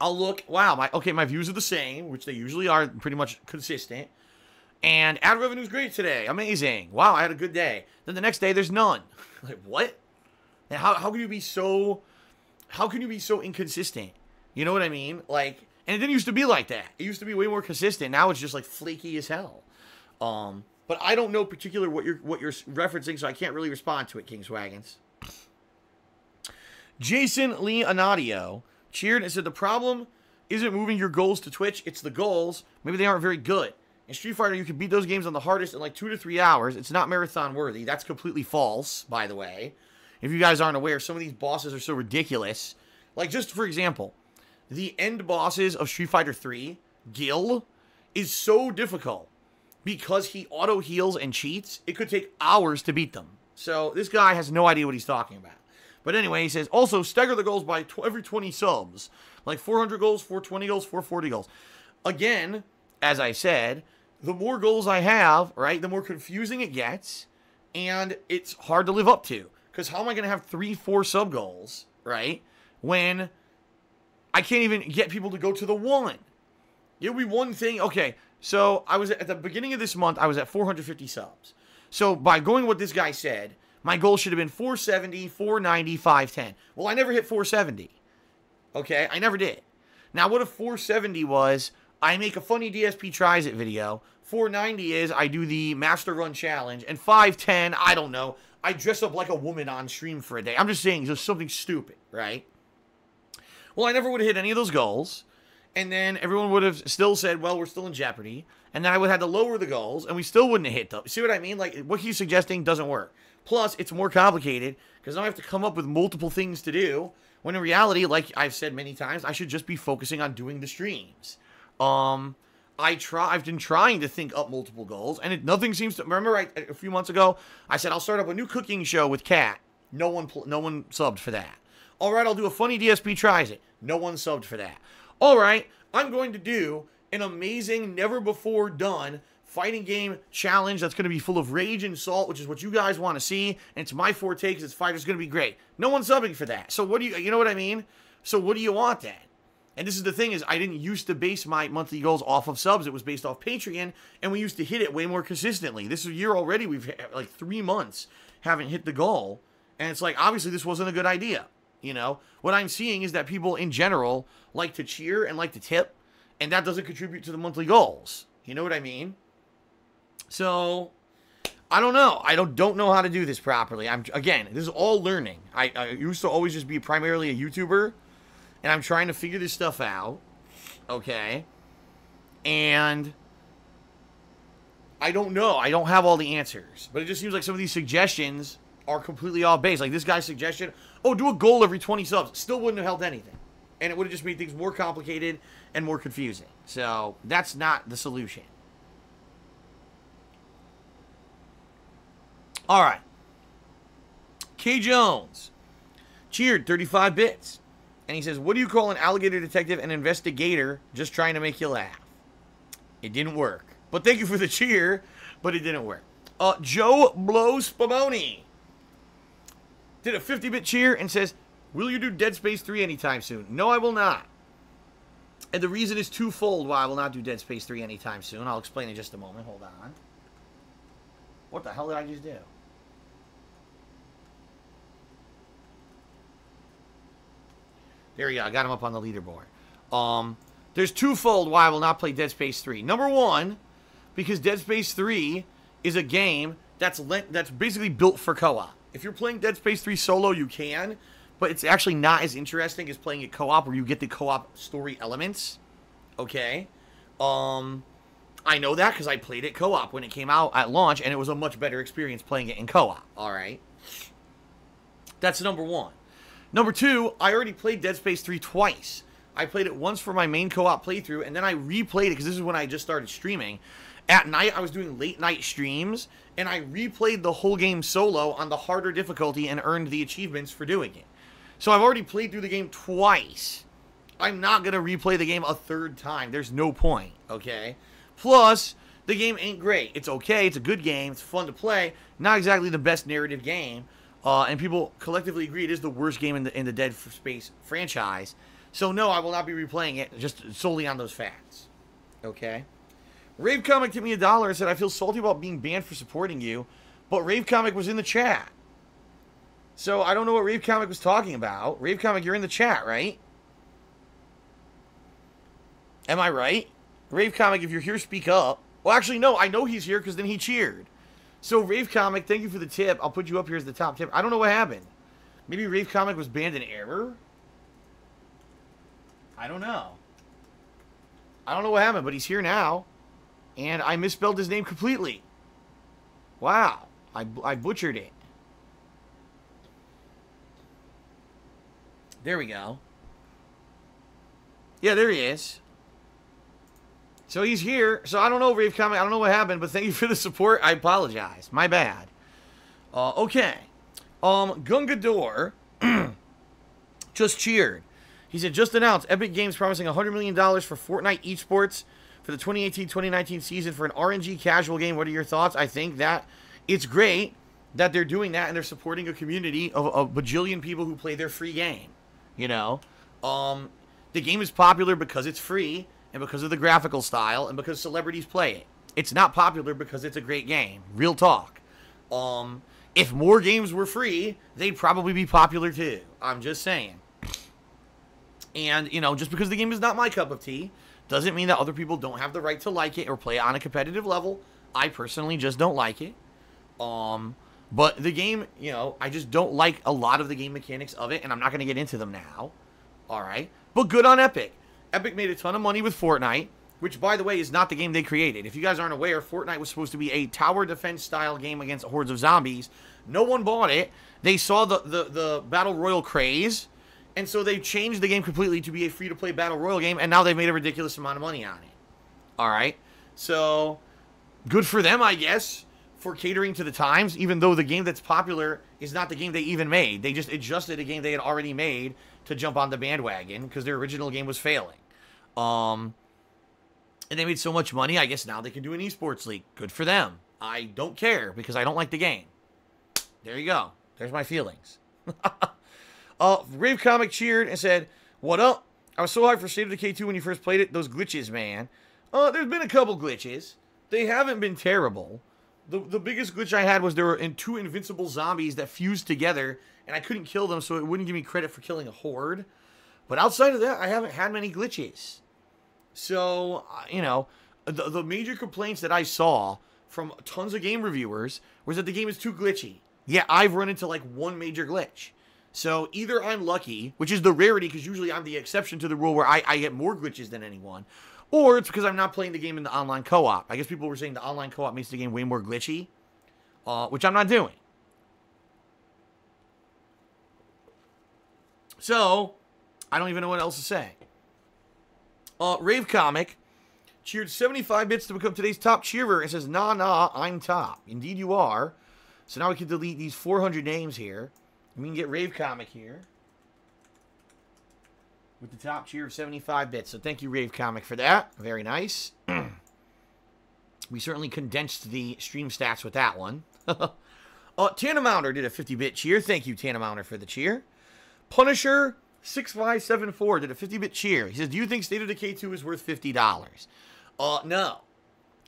I'll look, wow, my views are the same, which they usually are pretty much consistent. And ad revenue is great today. Amazing. Wow, I had a good day. Then the next day, there's none. Like, what? And how can you be so inconsistent? You know what I mean? Like, and it didn't used to be like that. It used to be way more consistent. Now it's just like flaky as hell. But I don't know particular what you're referencing, so I can't really respond to it, Kingswaggins. Jason Leonadio cheered and said, the problem isn't moving your goals to Twitch, it's the goals. Maybe they aren't very good. In Street Fighter, you can beat those games on the hardest in like 2 to 3 hours. It's not marathon worthy. That's completely false, by the way. If you guys aren't aware, some of these bosses are so ridiculous. Like, just for example, the end bosses of Street Fighter 3, Gil, is so difficult because he auto-heals and cheats. It could take hours to beat them. So this guy has no idea what he's talking about. But anyway, he says, also stagger the goals by every 20 subs. Like 400 goals, 420 goals, 440 goals. Again, as I said, the more goals I have, right, the more confusing it gets. And it's hard to live up to. Because how am I going to have 3-4 sub goals, right, when I can't even get people to go to the 1? It'll be one thing. Okay, so I was at the beginning of this month, I was at 450 subs. So by going what this guy said, my goal should have been 470, 490, 510. Well, I never hit 470. Okay? I never did. Now, what if 470 was, I make a funny DSP tries it video. 490 is, I do the Master Run Challenge. And 510, I don't know, I dress up like a woman on stream for a day. I'm just saying, just something stupid, right? Well, I never would have hit any of those goals. And then everyone would have still said, well, we're still in jeopardy. And then I would have had to lower the goals, and we still wouldn't have hit them. See what I mean? Like, what he's suggesting doesn't work. Plus, it's more complicated, because now I have to come up with multiple things to do, when in reality, like I've said many times, I should just be focusing on doing the streams. I've been trying to think up multiple goals, and nothing seems to... Remember, a few months ago, I said I'll start up a new cooking show with Kat. No one subbed for that. All right, I'll do a funny DSP tries it. No one subbed for that. All right, I'm going to do an amazing, never-before-done fighting game challenge that's going to be full of rage and salt, which is what you guys want to see, and it's my forte because it's fighter's going to be great. No one's subbing for that. So what do you know what I mean? So what do you want then? And this is the thing is, I didn't used to base my monthly goals off of subs. It was based off Patreon, and we used to hit it way more consistently. This year already, we've had like 3 months haven't hit the goal, and it's like, obviously this wasn't a good idea. You know, what I'm seeing is that people in general like to cheer and like to tip, and that doesn't contribute to the monthly goals. You know what I mean? So, I don't know. I don't know how to do this properly. Again, this is all learning. I used to always just be primarily a YouTuber, and I'm trying to figure this stuff out. Okay? And I don't know. I don't have all the answers. But it just seems like some of these suggestions are completely off base. Like this guy's suggestion, oh, do a goal every 20 subs. Still wouldn't have helped anything. And it would have just made things more complicated and more confusing. So, that's not the solution. Alright. K. Jones. Cheered, 35 bits. And he says, what do you call an alligator detective and investigator just trying to make you laugh? It didn't work. But thank you for the cheer, but it didn't work. Joe Blow Spumoni did a 50-bit cheer and says, will you do Dead Space 3 anytime soon? No, I will not. And the reason is twofold why I will not do Dead Space 3 anytime soon. I'll explain in just a moment. Hold on. What the hell did I just do? There we go. I got him up on the leaderboard. There's twofold why I will not play Dead Space 3. Number one, because Dead Space 3 is a game that's basically built for co-op. If you're playing Dead Space 3 solo, you can, but it's actually not as interesting as playing it co-op, where you get the co-op story elements. Okay? I know that because I played it co-op when it came out at launch, and it was a much better experience playing it in co-op. Alright? That's number one. Number two, I already played Dead Space 3 twice. I played it once for my main co-op playthrough, and then I replayed it, because this is when I just started streaming. At night, I was doing late-night streams, and I replayed the whole game solo on the harder difficulty and earned the achievements for doing it. So I've already played through the game twice. I'm not going to replay the game a third time. There's no point, okay? Plus, the game ain't great. It's okay. It's a good game. It's fun to play. Not exactly the best narrative game. And people collectively agree it is the worst game in the Dead Space franchise. So no, I will not be replaying it just solely on those facts. Okay? Rave Comic tipped me $1 and said, I feel salty about being banned for supporting you, but Rave Comic was in the chat. So I don't know what Rave Comic was talking about. Rave Comic, you're in the chat, right? Am I right? Rave Comic, if you're here, speak up. Well, actually, no, I know he's here because then he cheered. So, Rave Comic, thank you for the tip. I'll put you up here as the top tip. I don't know what happened. Maybe Rave Comic was banned in error? I don't know. I don't know what happened, but he's here now. And I misspelled his name completely. Wow. I butchered it. There we go. Yeah, there he is. So he's here. So I don't know, Rave Comic. I don't know what happened, but thank you for the support. I apologize. My bad. Okay. Gungador just cheered. He said, just announced Epic Games promising $100 million for Fortnite esports for the 2018-2019 season for an RNG casual game. What are your thoughts? I think that it's great that they're doing that and they're supporting a community of a bajillion people who play their free game. You know? The game is popular because it's free and because of the graphical style and because celebrities play it. It's not popular because it's a great game. Real talk. If more games were free, they'd probably be popular too. I'm just saying. And, you know, just because the game is not my cup of tea doesn't mean that other people don't have the right to like it or play it on a competitive level. I personally just don't like it. But the game, you know, I just don't like a lot of the game mechanics of it, and I'm not going to get into them now. All right. But good on Epic. Epic made a ton of money with Fortnite, which, by the way, is not the game they created. If you guys aren't aware, Fortnite was supposed to be a tower defense style game against hordes of zombies. No one bought it. They saw the Battle Royale craze, and so they changed the game completely to be a free-to-play Battle Royale game, and now they've made a ridiculous amount of money on it. All right. So, good for them, I guess, for catering to the times, even though the game that's popular is not the game they even made. They just adjusted a game they had already made to jump on the bandwagon because their original game was failing. And they made so much money, I guess now they can do an esports league. Good for them. I don't care because I don't like the game. There you go. There's my feelings. Rave Comic cheered and said, "What up? I was so hyped for State of Decay 2 when you first played it. Those glitches, man." There's been a couple glitches. They haven't been terrible. The biggest glitch I had was there were two invincible zombies that fused together, and I couldn't kill them, so it wouldn't give me credit for killing a horde. But outside of that, I haven't had many glitches. So, you know, the major complaints that I saw from tons of game reviewers was that the game is too glitchy. Yeah, I've run into like one major glitch. So either I'm lucky, which is the rarity because usually I'm the exception to the rule where I get more glitches than anyone, or it's because I'm not playing the game in the online co-op. I guess people were saying the online co-op makes the game way more glitchy, which I'm not doing. So, I don't even know what else to say. Rave Comic cheered 75 bits to become today's top cheerer and says, nah, I'm top. Indeed you are. So now we can delete these 400 names here. We can get Rave Comic here with the top cheer of 75 bits. So thank you, Rave Comic, for that. Very nice. We certainly condensed the stream stats with that one. Tanamounder did a 50-bit cheer. Thank you, Tanamounder, for the cheer. Punisher 6574 did a 50-bit cheer. He says, "Do you think State of Decay 2 is worth $50? No.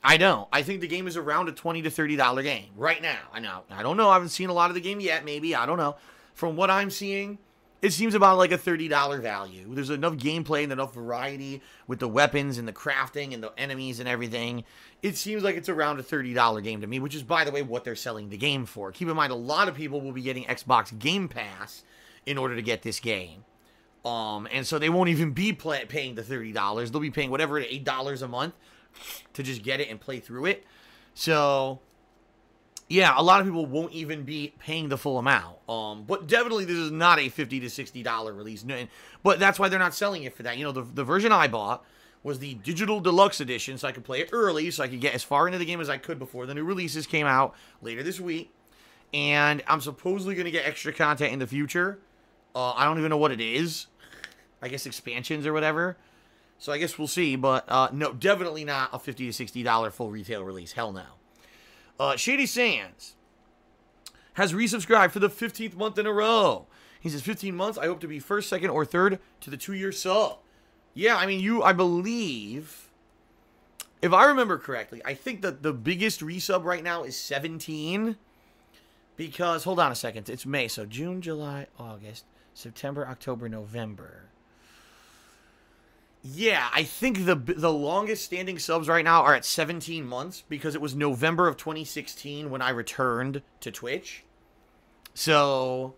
I don't. I think the game is around a $20 to $30 game right now. I don't know. I haven't seen a lot of the game yet. Maybe. I don't know. From what I'm seeing, it seems about like a $30 value. There's enough gameplay and enough variety with the weapons and the crafting and the enemies and everything. It seems like it's around a $30 game to me, which is, by the way, what they're selling the game for. Keep in mind, a lot of people will be getting Xbox Game Pass in order to get this game. And so they won't even be paying the $30. They'll be paying whatever, $8 a month to just get it and play through it. So, yeah, a lot of people won't even be paying the full amount. But definitely this is not a $50 to $60 release. But that's why they're not selling it for that. You know, the version I bought was the Digital Deluxe Edition, so I could play it early, so I could get as far into the game as I could before the new releases came out later this week. And I'm supposedly going to get extra content in the future. I don't even know what it is. I guess expansions or whatever. So I guess we'll see. But no, definitely not a $50 to $60 full retail release. Hell no. Shady Sands has resubscribed for the 15th month in a row. He says, 15 months. I hope to be first, second, or third to the 2-year sub. Yeah, I mean, I believe, if I remember correctly, I think that the biggest resub right now is 17. Because, hold on a second. It's May. So June, July, August, September, October, November. Yeah, I think the longest standing subs right now are at 17 months because it was November of 2016 when I returned to Twitch. So,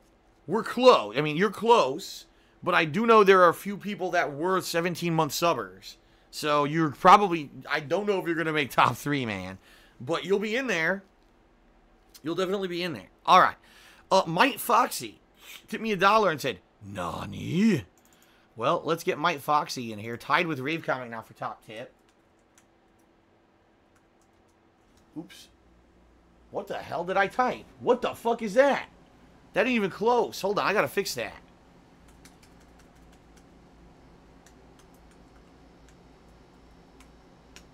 we're close. I mean, you're close, but I do know there are a few people that were 17-month subbers. So, you're probably, I don't know if you're going to make top 3, man, but you'll be in there. You'll definitely be in there. All right. Mike Foxy tipped me $1 and said, "Nani?" Well, let's get Mike Foxy in here. Tied with Rave Comic now for top tip. Oops. What the hell did I type? What the fuck is that? That ain't even close. Hold on, I gotta fix that.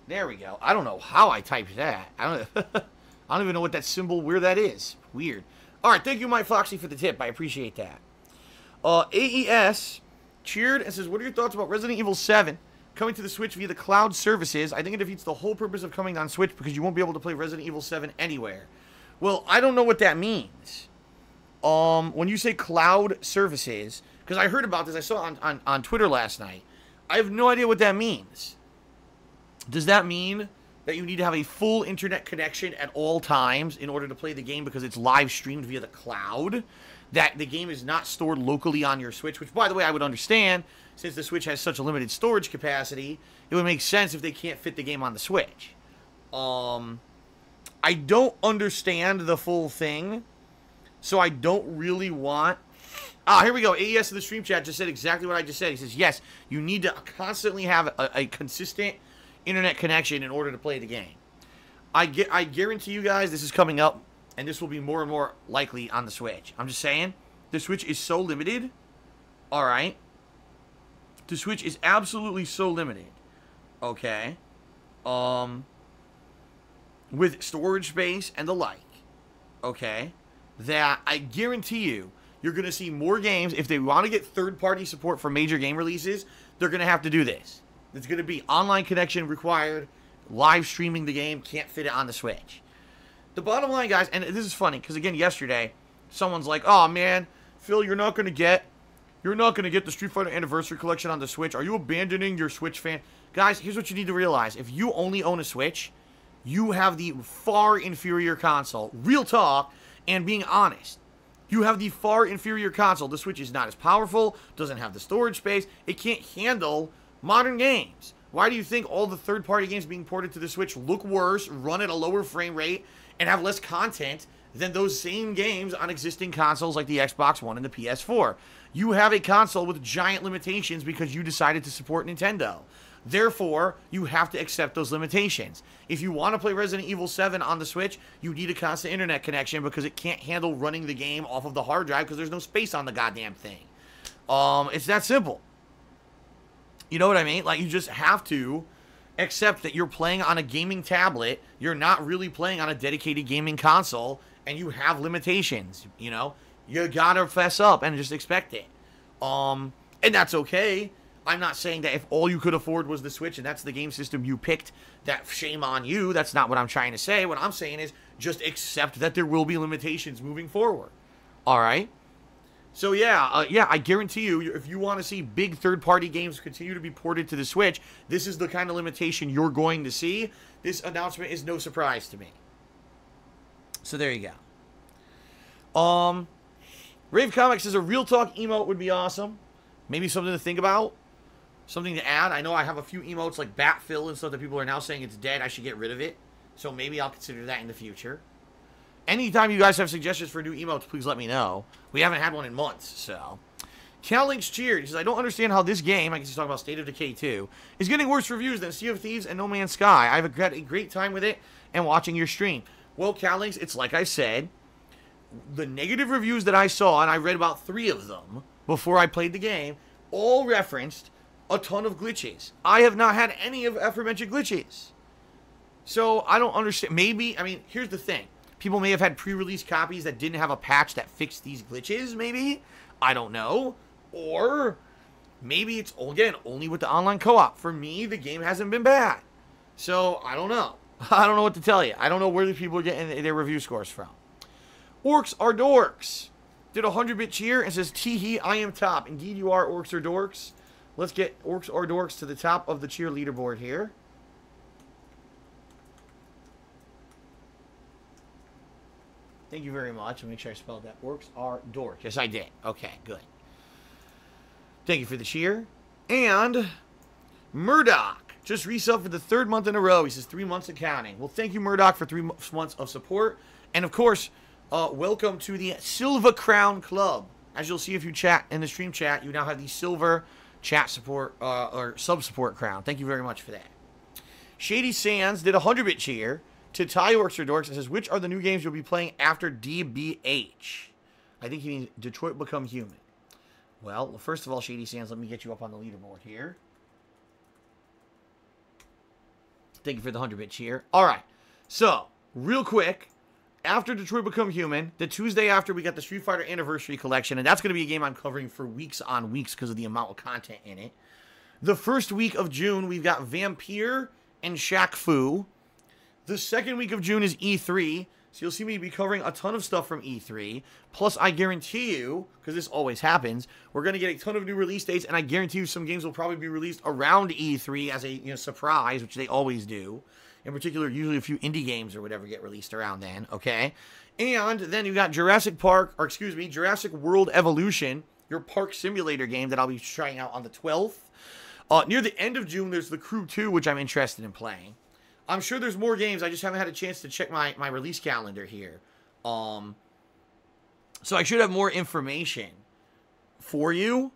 There we go. I don't know how I typed that. I don't even know what that symbol, where that is. Weird. All right, thank you, Mike Foxy, for the tip. I appreciate that. AES cheered and says, "What are your thoughts about Resident Evil 7 coming to the Switch via the cloud services? I think it defeats the whole purpose of coming on Switch because you won't be able to play Resident Evil 7 anywhere." Well, I don't know what that means. When you say cloud services, Because I heard about this. I saw it on Twitter last night. I have no idea what that means. Does that mean that you need to have a full internet connection at all times in order to play the game because it's live streamed via the cloud? That the game is not stored locally on your Switch, which, by the way, I would understand. Since the Switch has such a limited storage capacity, it would make sense if they can't fit the game on the Switch. I don't understand the full thing, so I don't really want... here we go. AES in the stream chat just said exactly what I just said. He says, yes, you need to constantly have a consistent internet connection in order to play the game. I guarantee you guys this is coming up, and this will be more and more likely on the Switch. I'm just saying, the Switch is so limited. All right. The Switch is absolutely so limited. Okay. With storage space and the like. Okay. That I guarantee you, you're going to see more games. If they want to get third-party support for major game releases, they're going to have to do this. It's going to be online connection required. Live streaming the game. Can't fit it on the Switch. The bottom line, guys, and this is funny, because again, yesterday, someone's like, oh, man, Phil, you're not going to get the Street Fighter Anniversary Collection on the Switch. Are you abandoning your Switch fan? Guys, here's what you need to realize. If you only own a Switch, you have the far inferior console. Real talk, and being honest. You have the far inferior console. The Switch is not as powerful, doesn't have the storage space. It can't handle modern games. Why do you think all the third-party games being ported to the Switch look worse, run at a lower frame rate, and have less content than those same games on existing consoles like the Xbox One and the PS4? You have a console with giant limitations because you decided to support Nintendo. Therefore, you have to accept those limitations. If you want to play Resident Evil 7 on the Switch, you need a constant internet connection because it can't handle running the game off of the hard drive because there's no space on the goddamn thing. It's that simple. You know what I mean? Like, you just have to accept that you're playing on a gaming tablet, you're not really playing on a dedicated gaming console, and you have limitations, you know? You gotta fess up and just expect it. And that's okay. I'm not saying that if all you could afford was the Switch and that's the game system you picked, that shame on you. That's not what I'm trying to say. What I'm saying is just accept that there will be limitations moving forward. All right? So, yeah, I guarantee you, if you want to see big third-party games continue to be ported to the Switch, this is the kind of limitation you're going to see. This announcement is no surprise to me. So, there you go. Rave Comics says a Real Talk emote would be awesome. Maybe something to think about. Something to add. I know I have a few emotes like Batfill and stuff that people are now saying it's dead. I should get rid of it. So maybe I'll consider that in the future. Anytime you guys have suggestions for new emotes, please let me know. We haven't had one in months, so. Cal Link's cheered. He says, I don't understand how this game, I guess he's talking about State of Decay 2, is getting worse reviews than Sea of Thieves and No Man's Sky. I've had a great time with it and watching your stream. Well, Cal Link's, it's like I said, the negative reviews that I saw, and I read about 3 of them before I played the game, all referenced a ton of glitches. I have not had any of aforementioned glitches. So, I don't understand. Maybe, I mean, here's the thing. People may have had pre-release copies that didn't have a patch that fixed these glitches, maybe. I don't know. Or maybe it's, again, only with the online co-op. For me, the game hasn't been bad. So, I don't know. I don't know what to tell you. I don't know where the people are getting their review scores from. Orcs are dorks. Did a 100-bit cheer and says, tee-hee, I am top. Indeed you are, Orcs are dorks. Let's get Orcs are dorks to the top of the cheer leaderboard here. Thank you very much. I'll make sure I spelled that. Orcs are dorks. Yes, I did. Okay, good. Thank you for the cheer. And Murdoch just resubbed for the 3rd month in a row. He says 3 months and counting. Well, thank you, Murdoch, for 3 months of support. And, of course, welcome to the Silver Crown Club. As you'll see if you chat in the stream chat, you now have the Silver Chat Support, or Sub-Support Crown. Thank you very much for that. Shady Sands did a 100-bit cheer to Ty Orcs or Dorks and says, which are the new games you'll be playing after DBH? I think he means Detroit Become Human. Well, first of all, Shady Sands, let me get you up on the leaderboard here. Thank you for the 100-bit cheer. All right. So, real quick, after Detroit Become Human, the Tuesday after, we got the Street Fighter Anniversary Collection, and that's going to be a game I'm covering for weeks on weeks because of the amount of content in it. The first week of June, we've got Vampire and Shaq Fu. The second week of June is E3. So you'll see me be covering a ton of stuff from E3. Plus, I guarantee you, because this always happens, we're going to get a ton of new release dates, and I guarantee you some games will probably be released around E3 as a surprise, which they always do. In particular, usually a few indie games or whatever get released around then, okay? And then you got Jurassic World Evolution, your park simulator game that I'll be trying out on the 12th. Near the end of June, there's The Crew 2, which I'm interested in playing. I'm sure there's more games. I just haven't had a chance to check my release calendar here. So I should have more information for you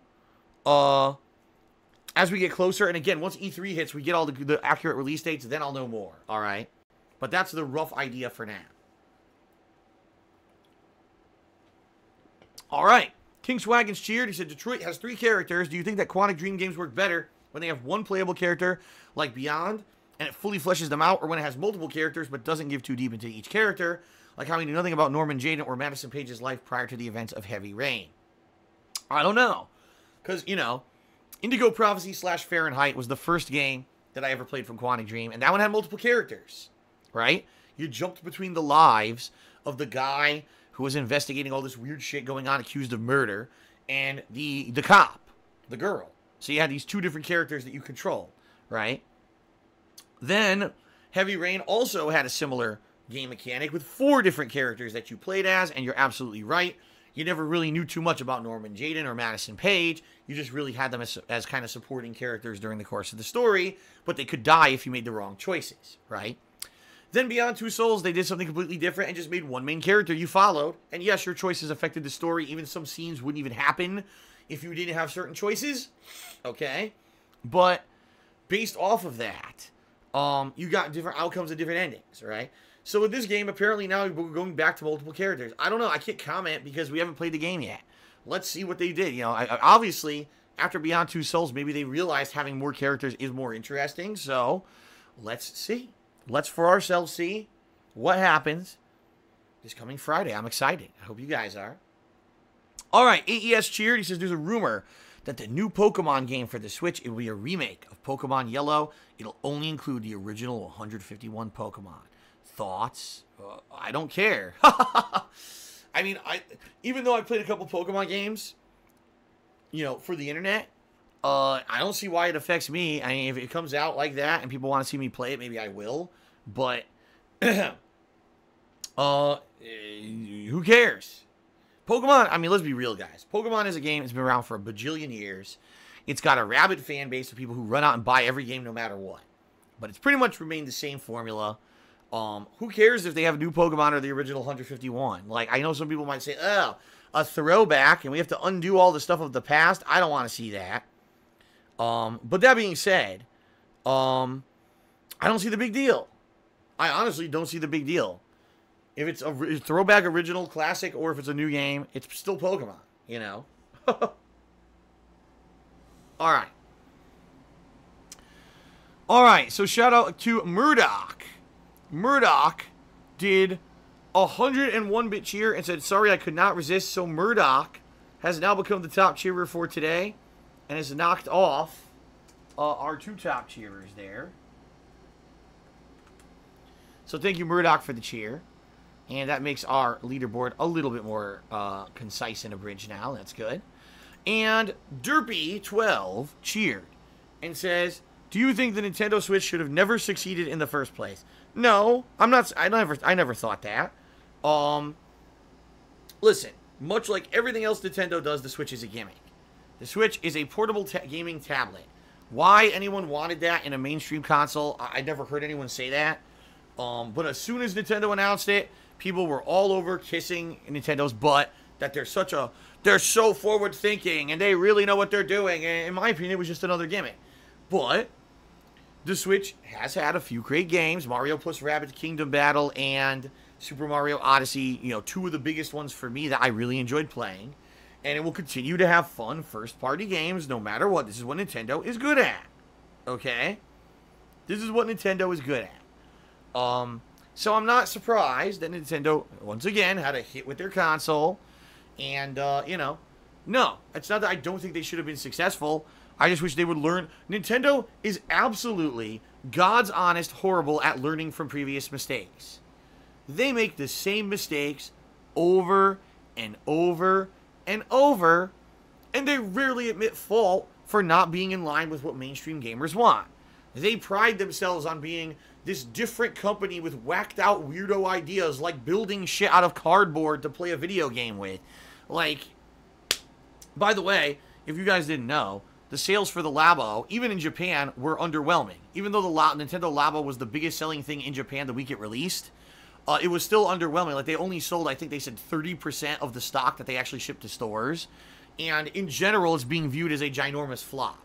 as we get closer. And again, once E3 hits, we get all the accurate release dates, then I'll know more. All right? But that's the rough idea for now. All right. King Swagons cheered. He said, Detroit has 3 characters. Do you think that Quantic Dream games work better when they have one playable character like Beyond and it fully fleshes them out, or when it has multiple characters but doesn't give too deep into each character, like how we knew nothing about Norman Jayden or Madison Page's life prior to the events of Heavy Rain? I don't know. Because, Indigo Prophecy / Fahrenheit was the first game that I ever played from Quantic Dream, and that one had multiple characters, right? You jumped between the lives of the guy who was investigating all this weird shit going on, accused of murder, and the cop, the girl. So you had these 2 different characters that you control, right? Then, Heavy Rain also had a similar game mechanic with 4 different characters that you played as, and you're absolutely right. You never really knew too much about Norman Jayden or Madison Page. You just really had them as kind of supporting characters during the course of the story, but they could die if you made the wrong choices, right? Then Beyond Two Souls, they did something completely different and just made one main character you followed. And yes, your choices affected the story. Even some scenes wouldn't even happen if you didn't have certain choices. Okay? But based off of that, you got different outcomes and different endings, right? So with this game, apparently now we're going back to multiple characters. I don't know. I can't comment because we haven't played the game yet. Let's see what they did. Obviously, after Beyond Two Souls, maybe they realized having more characters is more interesting. So let's see. Let's for ourselves see what happens this coming Friday. I'm excited. I hope you guys are. All right, AES cheered. He says there's a rumor that the new Pokemon game for the Switch, it will be a remake of Pokemon Yellow. It'll only include the original 151 Pokemon. Thoughts? I don't care. I mean, even though I played a couple Pokemon games, for the internet, I don't see why it affects me. I mean, if it comes out like that and people want to see me play it, maybe I will. But, who cares? Pokemon, I mean, let's be real, guys. Pokemon is a game that's been around for a bajillion years. It's got a rabid fan base of people who run out and buy every game no matter what. But it's pretty much remained the same formula. Who cares if they have a new Pokemon or the original 151? Like, I know some people might say, oh, a throwback, and we have to undo all the stuff of the past. I don't want to see that. But that being said, I don't see the big deal. I honestly don't see the big deal. If it's a throwback, original, classic, or if it's a new game, it's still Pokemon, Alright. Alright, so shout out to Murdoch. Murdoch did 101-bit cheer and said, sorry, I could not resist. So Murdoch has now become the top cheerer for today and has knocked off our 2 top cheerers there. So thank you, Murdoch, for the cheer. And that makes our leaderboard a little bit more concise and abridged now. That's good. And Derpy12 cheered and says, do you think the Nintendo Switch should have never succeeded in the first place? No, I'm not. I never thought that. Listen, much like everything else Nintendo does, the Switch is a gimmick. The Switch is a portable gaming tablet. Why anyone wanted that in a mainstream console, I never heard anyone say that. But as soon as Nintendo announced it, people were all over kissing Nintendo's butt that they're so forward thinking and they really know what they're doing. And in my opinion, it was just another gimmick. But the Switch has had a few great games, Mario plus Rabbids Kingdom Battle and Super Mario Odyssey, 2 of the biggest ones for me that I really enjoyed playing. And it will continue to have fun first-party games no matter what. This is what Nintendo is good at. Okay? This is what Nintendo is good at. So I'm not surprised that Nintendo, once again, had a hit with their console. And, no. It's not that I don't think they should have been successful. I just wish they would learn. Nintendo is absolutely, God's honest, horrible at learning from previous mistakes. they make the same mistakes over and over and over, and they rarely admit fault for not being in line with what mainstream gamers want. They pride themselves on being this different company with whacked out weirdo ideas like building shit out of cardboard to play a video game with. Like, by the way, if you guys didn't know, the sales for the Labo, even in Japan, were underwhelming. Even though the Nintendo Labo was the biggest selling thing in Japan the week it released, it was still underwhelming. Like, they only sold, I think they said 30% of the stock that they actually shipped to stores. And in general, it's being viewed as a ginormous flop.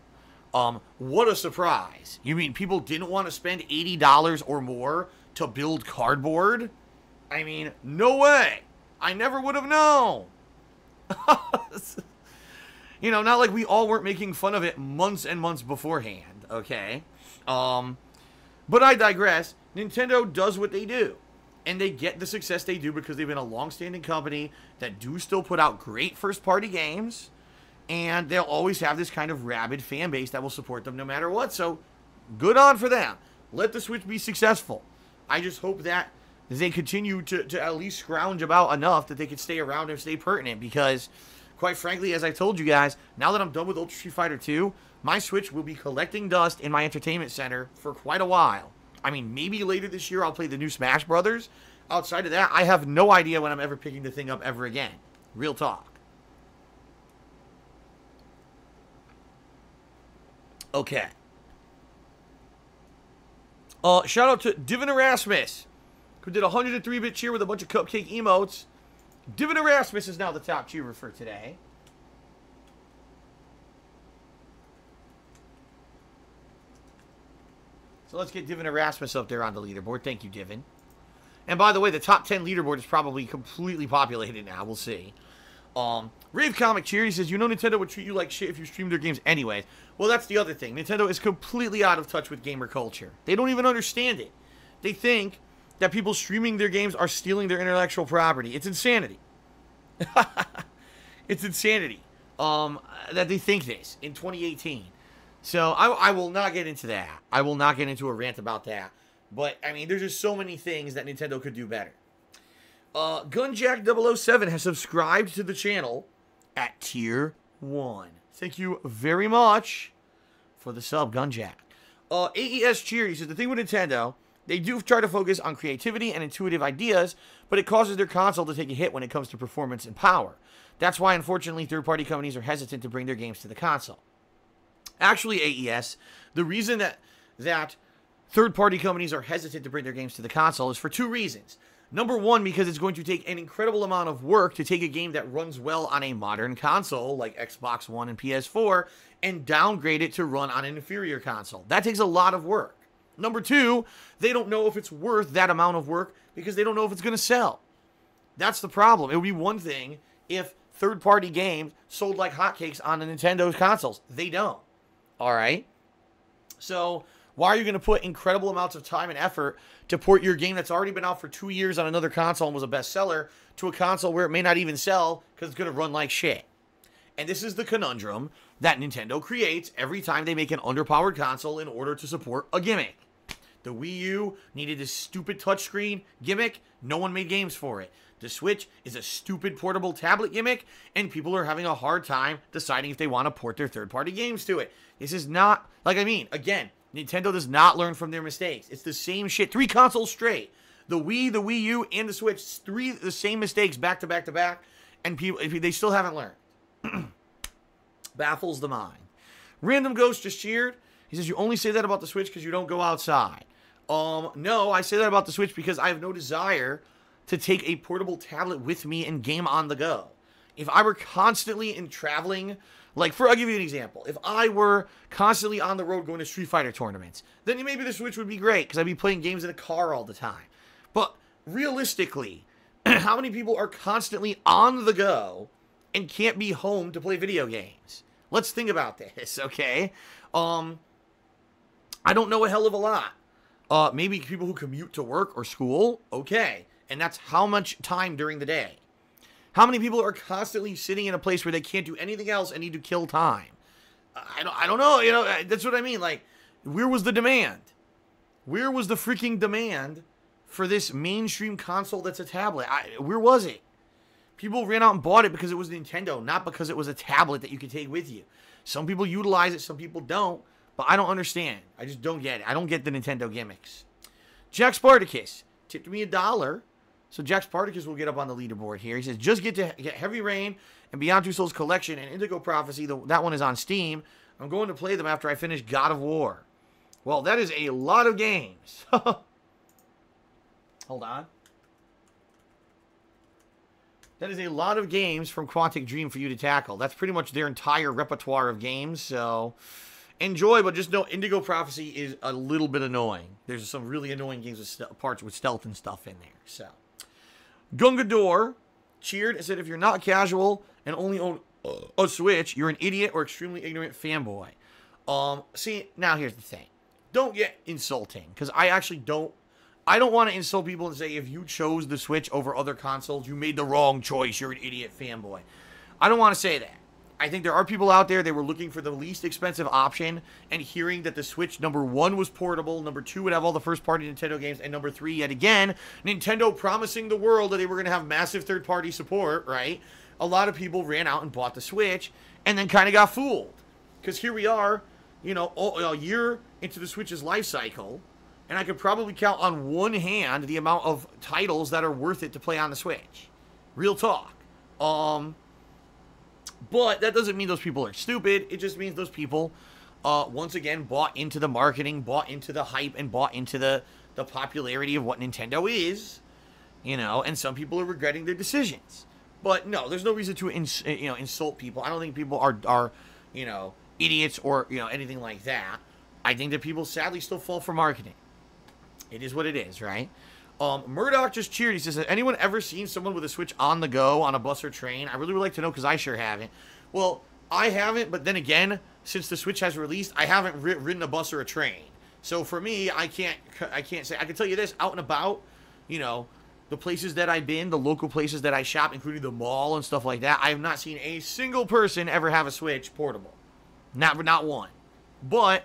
What a surprise. You mean people didn't want to spend $80 or more to build cardboard? I mean, no way. I never would have known. You know, not like we all weren't making fun of it months and months beforehand, okay? But I digress. Nintendo does what they do. And they get the success they do because they've been a long-standing company that do still put out great first-party games. And they'll always have this kind of rabid fan base that will support them no matter what. So, good on for them. Let the Switch be successful. I just hope that they continue to at least scrounge about enough that they can stay around and stay pertinent. Because, quite frankly, as I told you guys, now that I'm done with Ultra Street Fighter 2, my Switch will be collecting dust in my entertainment center for quite a while. I mean, maybe later this year I'll play the new Smash Brothers. Outside of that, I have no idea when I'm ever picking the thing up ever again. Real talk. Okay. Shout out to Divin Erasmus, who did a 103-bit cheer with a bunch of cupcake emotes. Divin Erasmus is now the top cheerer for today. So let's get Divin Erasmus up there on the leaderboard. Thank you, Divin. And by the way, the top 10 leaderboard is probably completely populated now. We'll see. Rave Comic Cheer, he says, you know Nintendo would treat you like shit if you streamed their games anyways. Well, that's the other thing. Nintendo is completely out of touch with gamer culture. They don't even understand it. They think that people streaming their games are stealing their intellectual property. It's insanity. It's insanity that they think this in 2018. So I will not get into that. I will not get into a rant about that. But, I mean, there's just so many things that Nintendo could do better. Gunjack007 has subscribed to the channel at Tier 1. Thank you very much for the sub, Gunjack. AES Cheer, he says, the thing with Nintendo, they do try to focus on creativity and intuitive ideas, but it causes their console to take a hit when it comes to performance and power. That's why, unfortunately, third-party companies are hesitant to bring their games to the console. Actually, AES, the reason that third-party companies are hesitant to bring their games to the console is for two reasons. Number one, because it's going to take an incredible amount of work to take a game that runs well on a modern console, like Xbox One and PS4, and downgrade it to run on an inferior console. That takes a lot of work. Number two, they don't know if it's worth that amount of work because they don't know if it's going to sell. That's the problem. It would be one thing if third-party games sold like hotcakes on the Nintendo's consoles. They don't. All right? So why are you going to put incredible amounts of time and effort to port your game that's already been out for 2 years on another console and was a bestseller to a console where it may not even sell because it's going to run like shit? And this is the conundrum that Nintendo creates every time they make an underpowered console in order to support a gimmick. The Wii U needed this stupid touchscreen gimmick. No one made games for it. The Switch is a stupid portable tablet gimmick, and people are having a hard time deciding if they want to port their third-party games to it. This is not, again, Nintendo does not learn from their mistakes. It's the same shit. 3 consoles straight. The Wii, the Wii U, and the Switch. The same mistakes back to back to back. And people, they still haven't learned. Baffles the mind. Random Ghost just cheered. He says, you only say that about the Switch because you don't go outside. No, I say that about the Switch because I have no desire to take a portable tablet with me and game on the go. If I were constantly in traveling, I'll give you an example. If I were constantly on the road going to Street Fighter tournaments, then maybe the Switch would be great because I'd be playing games in a car all the time. But realistically, how many people are constantly on the go and can't be home to play video games? Let's think about this, okay? I don't know a hell of a lot. Maybe people who commute to work or school, okay. And that's how much time during the day. How many people are constantly sitting in a place where they can't do anything else and need to kill time? I don't know. You know, that's what I mean. Where was the demand? Where was the freaking demand for this mainstream console that's a tablet? Where was it? People ran out and bought it because it was Nintendo, not because it was a tablet that you could take with you. Some people utilize it, some people don't, but I don't understand. I just don't get it. I don't get the Nintendo gimmicks. Jack Spartacus tipped me $1. So Jack Spartacus will get up on the leaderboard here. He says, just get Heavy Rain and Beyond Two Souls Collection and Indigo Prophecy. That one is on Steam. I'm going to play them after I finish God of War. Well, that is a lot of games. Hold on. That is a lot of games from Quantic Dream for you to tackle. That's pretty much their entire repertoire of games. So enjoy, but just know Indigo Prophecy is a little bit annoying. There's some really annoying games with parts with stealth and stuff in there. So Gungador cheered and said, if you're not casual and only own a Switch, you're an idiot or extremely ignorant fanboy. See, now here's the thing. Don't get insulting, because I don't want to insult people and say, if you chose the Switch over other consoles, you made the wrong choice, you're an idiot fanboy. I don't want to say that. I think there are people out there, they were looking for the least expensive option, and hearing that the Switch, number 1, was portable, number 2, would have all the first-party Nintendo games, and number 3, yet again, Nintendo promising the world that they were going to have massive third-party support, right? A lot of people ran out and bought the Switch, and then kind of got fooled. Because here we are, you know, a year into the Switch's life cycle, and I could probably count on one hand the amount of titles that are worth it to play on the Switch. Real talk. But that doesn't mean those people are stupid. It just means those people, once again, bought into the marketing, bought into the hype, and bought into the popularity of what Nintendo is. You know, and some people are regretting their decisions. But no, there's no reason to insult people. I don't think people are you know, idiots or, you know, anything like that. I think that people sadly still fall for marketing. It is what it is, right? Murdoch just cheered. He says, has anyone ever seen someone with a Switch on the go on a bus or train? I really would like to know, because I sure haven't. Well, I haven't, but then again, since the Switch has released, I haven't ridden a bus or a train. So for me, I can't say. I can tell you this, out and about, you know, the places that I've been, the local places that I shop, including the mall and stuff like that, I have not seen a single person ever have a Switch portable. Not one. But,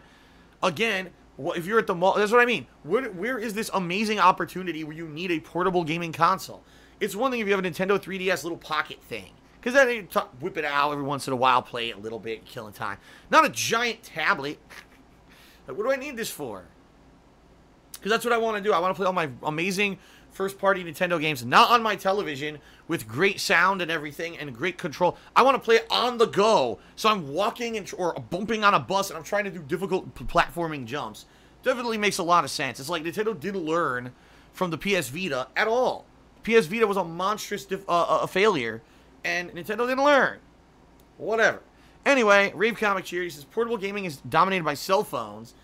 again, if you're at the mall, that's what I mean. Where is this amazing opportunity where you need a portable gaming console? It's one thing if you have a Nintendo 3DS little pocket thing. Because then you whip it out every once in a while, play it a little bit, killing time. Not a giant tablet. Like, what do I need this for? Because that's what I want to do. I want to play all my amazing first-party Nintendo games, not on my television, with great sound and everything, and great control. I want to play it on the go, so I'm walking or bumping on a bus, and I'm trying to do difficult platforming jumps. Definitely makes a lot of sense. It's like Nintendo didn't learn from the PS Vita at all. PS Vita was a monstrous failure, and Nintendo didn't learn. Whatever. Anyway, Rave Comic Cheer, he says, portable gaming is dominated by cell phones.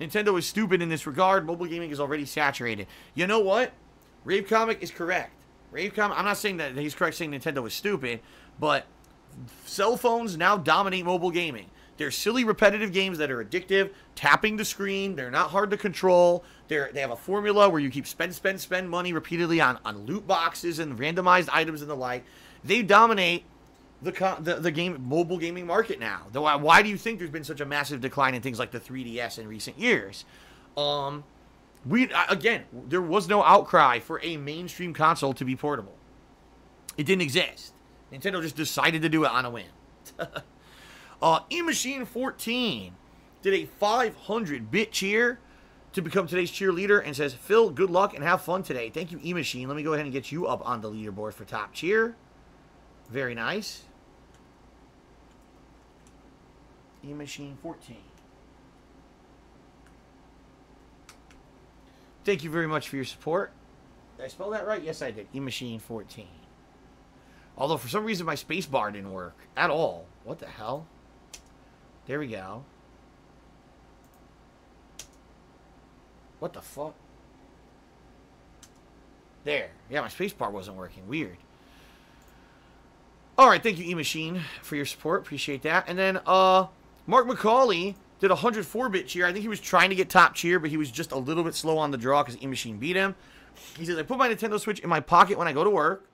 Nintendo is stupid in this regard. Mobile gaming is already saturated. You know what? Rave Comic is correct. Rave Comic, I'm not saying that he's correct saying Nintendo is stupid, but cell phones now dominate mobile gaming. They're silly, repetitive games that are addictive, tapping the screen. They're not hard to control. They have a formula where you keep spend money repeatedly on loot boxes and randomized items and the like. They dominate the mobile gaming market now. Why do you think there's been such a massive decline in things like the 3DS in recent years? Again, there was no outcry for a mainstream console to be portable. It didn't exist. Nintendo just decided to do it on a whim. E-Machine 14 did a 500-bit cheer to become today's cheerleader and says, Phil, good luck and have fun today. Thank you, E-Machine. Let me go ahead and get you up on the leaderboard for top cheer. Very nice. E-Machine 14. Thank you very much for your support. Did I spell that right? Yes, I did. E-Machine 14. Although, for some reason, my space bar didn't work at all. What the hell? There we go. What the fuck? There. Yeah, my space bar wasn't working. Weird. Alright, thank you, E-Machine, for your support. Appreciate that. And then, Mark McCauley did a 104-bit cheer. I think he was trying to get top cheer, but he was just a little bit slow on the draw because E-Machine beat him. He says, I put my Nintendo Switch in my pocket when I go to work.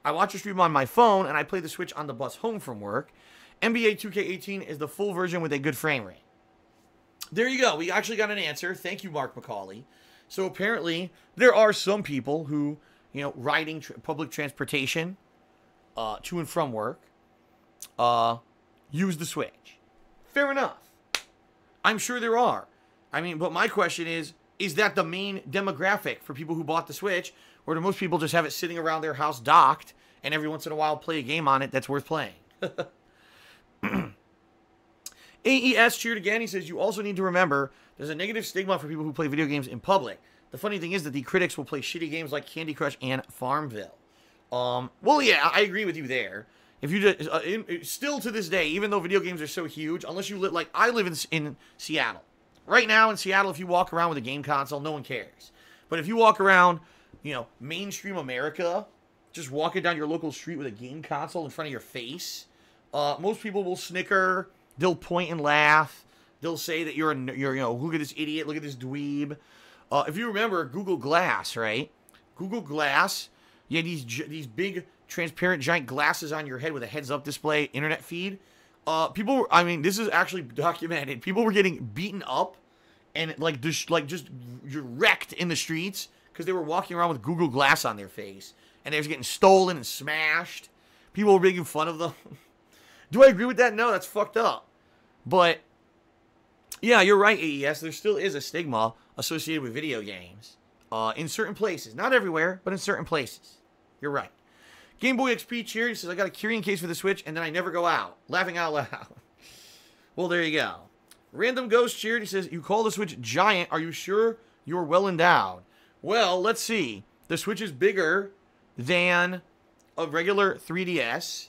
I watch a stream on my phone, and I play the Switch on the bus home from work. NBA 2K18 is the full version with a good frame rate. There you go. We actually got an answer. Thank you, Mark McCauley. So apparently, there are some people who, you know, riding public transportation to and from work use the Switch. Fair enough. I'm sure there are. I mean, but my question is that the main demographic for people who bought the Switch, or do most people just have it sitting around their house docked and every once in a while play a game on it that's worth playing? AES cheered again. He says, you also need to remember there's a negative stigma for people who play video games in public. The funny thing is that the critics will play shitty games like Candy Crush and Farmville. Well, yeah, I agree with you there. If you just, still to this day, even though video games are so huge, unless you live, like, I live in Seattle. Right now in Seattle, if you walk around with a game console, no one cares. But if you walk around, you know, mainstream America, just walking down your local street with a game console in front of your face, most people will snicker. They'll point and laugh. They'll say that you're, you know, look at this idiot, look at this dweeb. If you remember Google Glass, right? Google Glass, you had these big, transparent, giant glasses on your head with a heads-up display internet feed. People were, I mean, this is actually documented. People were getting beaten up and just wrecked in the streets because they were walking around with Google Glass on their face. And they were getting stolen and smashed. People were making fun of them. Do I agree with that? No, that's fucked up. But, yeah, you're right, AES. There still is a stigma associated with video games in certain places. Not everywhere, but in certain places. You're right. Game Boy XP cheer. He says, I got a carrying case for the Switch, and then I never go out. Laughing out loud. Well, there you go. Random Ghost cheered. He says, you call the Switch giant. Are you sure you're well endowed? Well, let's see. The Switch is bigger than a regular 3DS.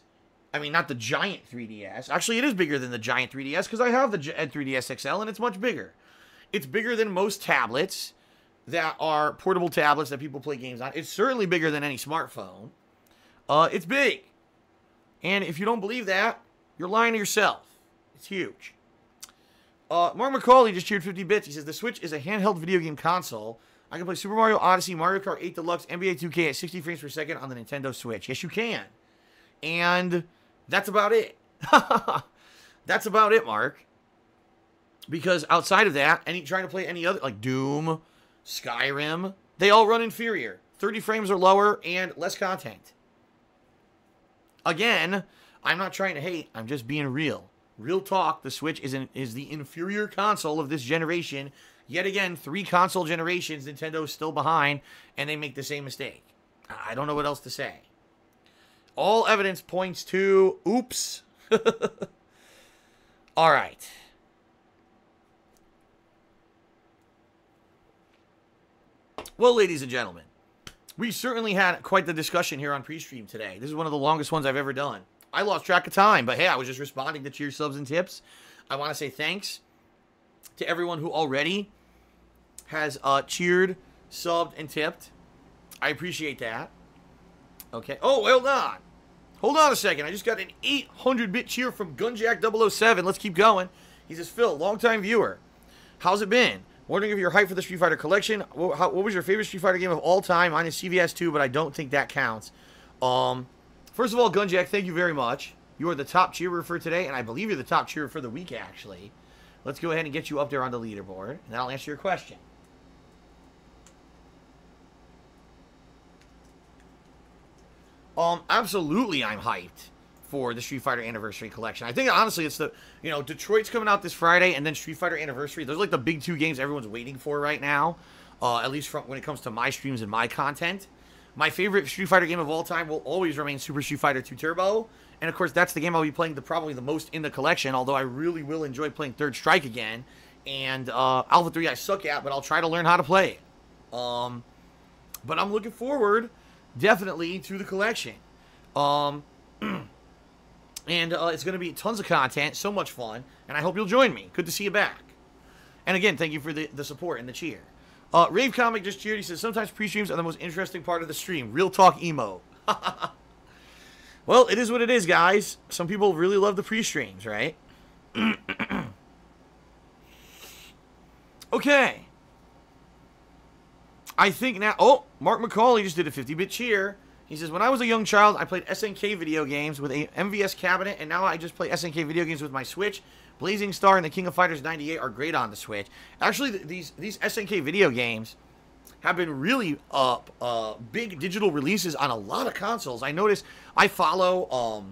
I mean, not the giant 3DS. Actually, it is bigger than the giant 3DS because I have the 3DS XL, and it's much bigger. It's bigger than most tablets that are portable tablets that people play games on. It's certainly bigger than any smartphone. It's big. And if you don't believe that, you're lying to yourself. It's huge. Mark McCauley just cheered 50 bits. He says, the Switch is a handheld video game console. I can play Super Mario Odyssey, Mario Kart 8 Deluxe, NBA 2K at 60 frames per second on the Nintendo Switch. Yes, you can. And that's about it. That's about it, Mark. Because outside of that, trying to play any other, like Doom, Skyrim, they all run inferior. 30 frames or lower and less content. Again, I'm not trying to hate. I'm just being real. Real talk, the Switch is the inferior console of this generation. Yet again, 3 console generations, Nintendo's still behind, and they make the same mistake. I don't know what else to say. All evidence points to, oops. All right. Well, ladies and gentlemen, we certainly had quite the discussion here on pre-stream today. This is one of the longest ones I've ever done. I lost track of time, but hey, I was just responding to cheer subs and tips. I want to say thanks to everyone who already has cheered, subbed, and tipped. I appreciate that. Okay. Oh, hold on. Hold on a second. I just got an 800-bit cheer from Gunjack007. Let's keep going. He says, Phil, longtime viewer. How's it been? Wondering if you're hyped for the Street Fighter collection. What was your favorite Street Fighter game of all time? Mine is CVS 2, but I don't think that counts. First of all, Gunjack, thank you very much. You are the top cheerer for today, and I believe you're the top cheerer for the week, actually. Let's go ahead and get you up there on the leaderboard, and then I'll answer your question. Absolutely I'm hyped for the Street Fighter Anniversary Collection. I think, honestly, it's the, Detroit's coming out this Friday, and then Street Fighter Anniversary. Those are like the big 2 games everyone's waiting for right now, at least when it comes to my streams and my content. My favorite Street Fighter game of all time will always remain Super Street Fighter 2 Turbo, and of course, that's the game I'll be playing probably the most in the collection, although I really will enjoy playing Third Strike again, and Alpha 3 I suck at, but I'll try to learn how to play it. But I'm looking forward, definitely, to the collection. And it's going to be tons of content, so much fun, and I hope you'll join me. Good to see you back. And again, thank you for the support and the cheer. Rave Comic just cheered. He says, sometimes pre-streams are the most interesting part of the stream. Real talk emo. Well, it is what it is, guys. Some people really love the pre-streams, right? Okay. I think now... Oh, Mark McCauley just did a 50-bit cheer. He says, when I was a young child, I played SNK video games with a MVS cabinet, and now I just play SNK video games with my Switch. Blazing Star and the King of Fighters 98 are great on the Switch. Actually, these SNK video games have been really big digital releases on a lot of consoles. I noticed I follow,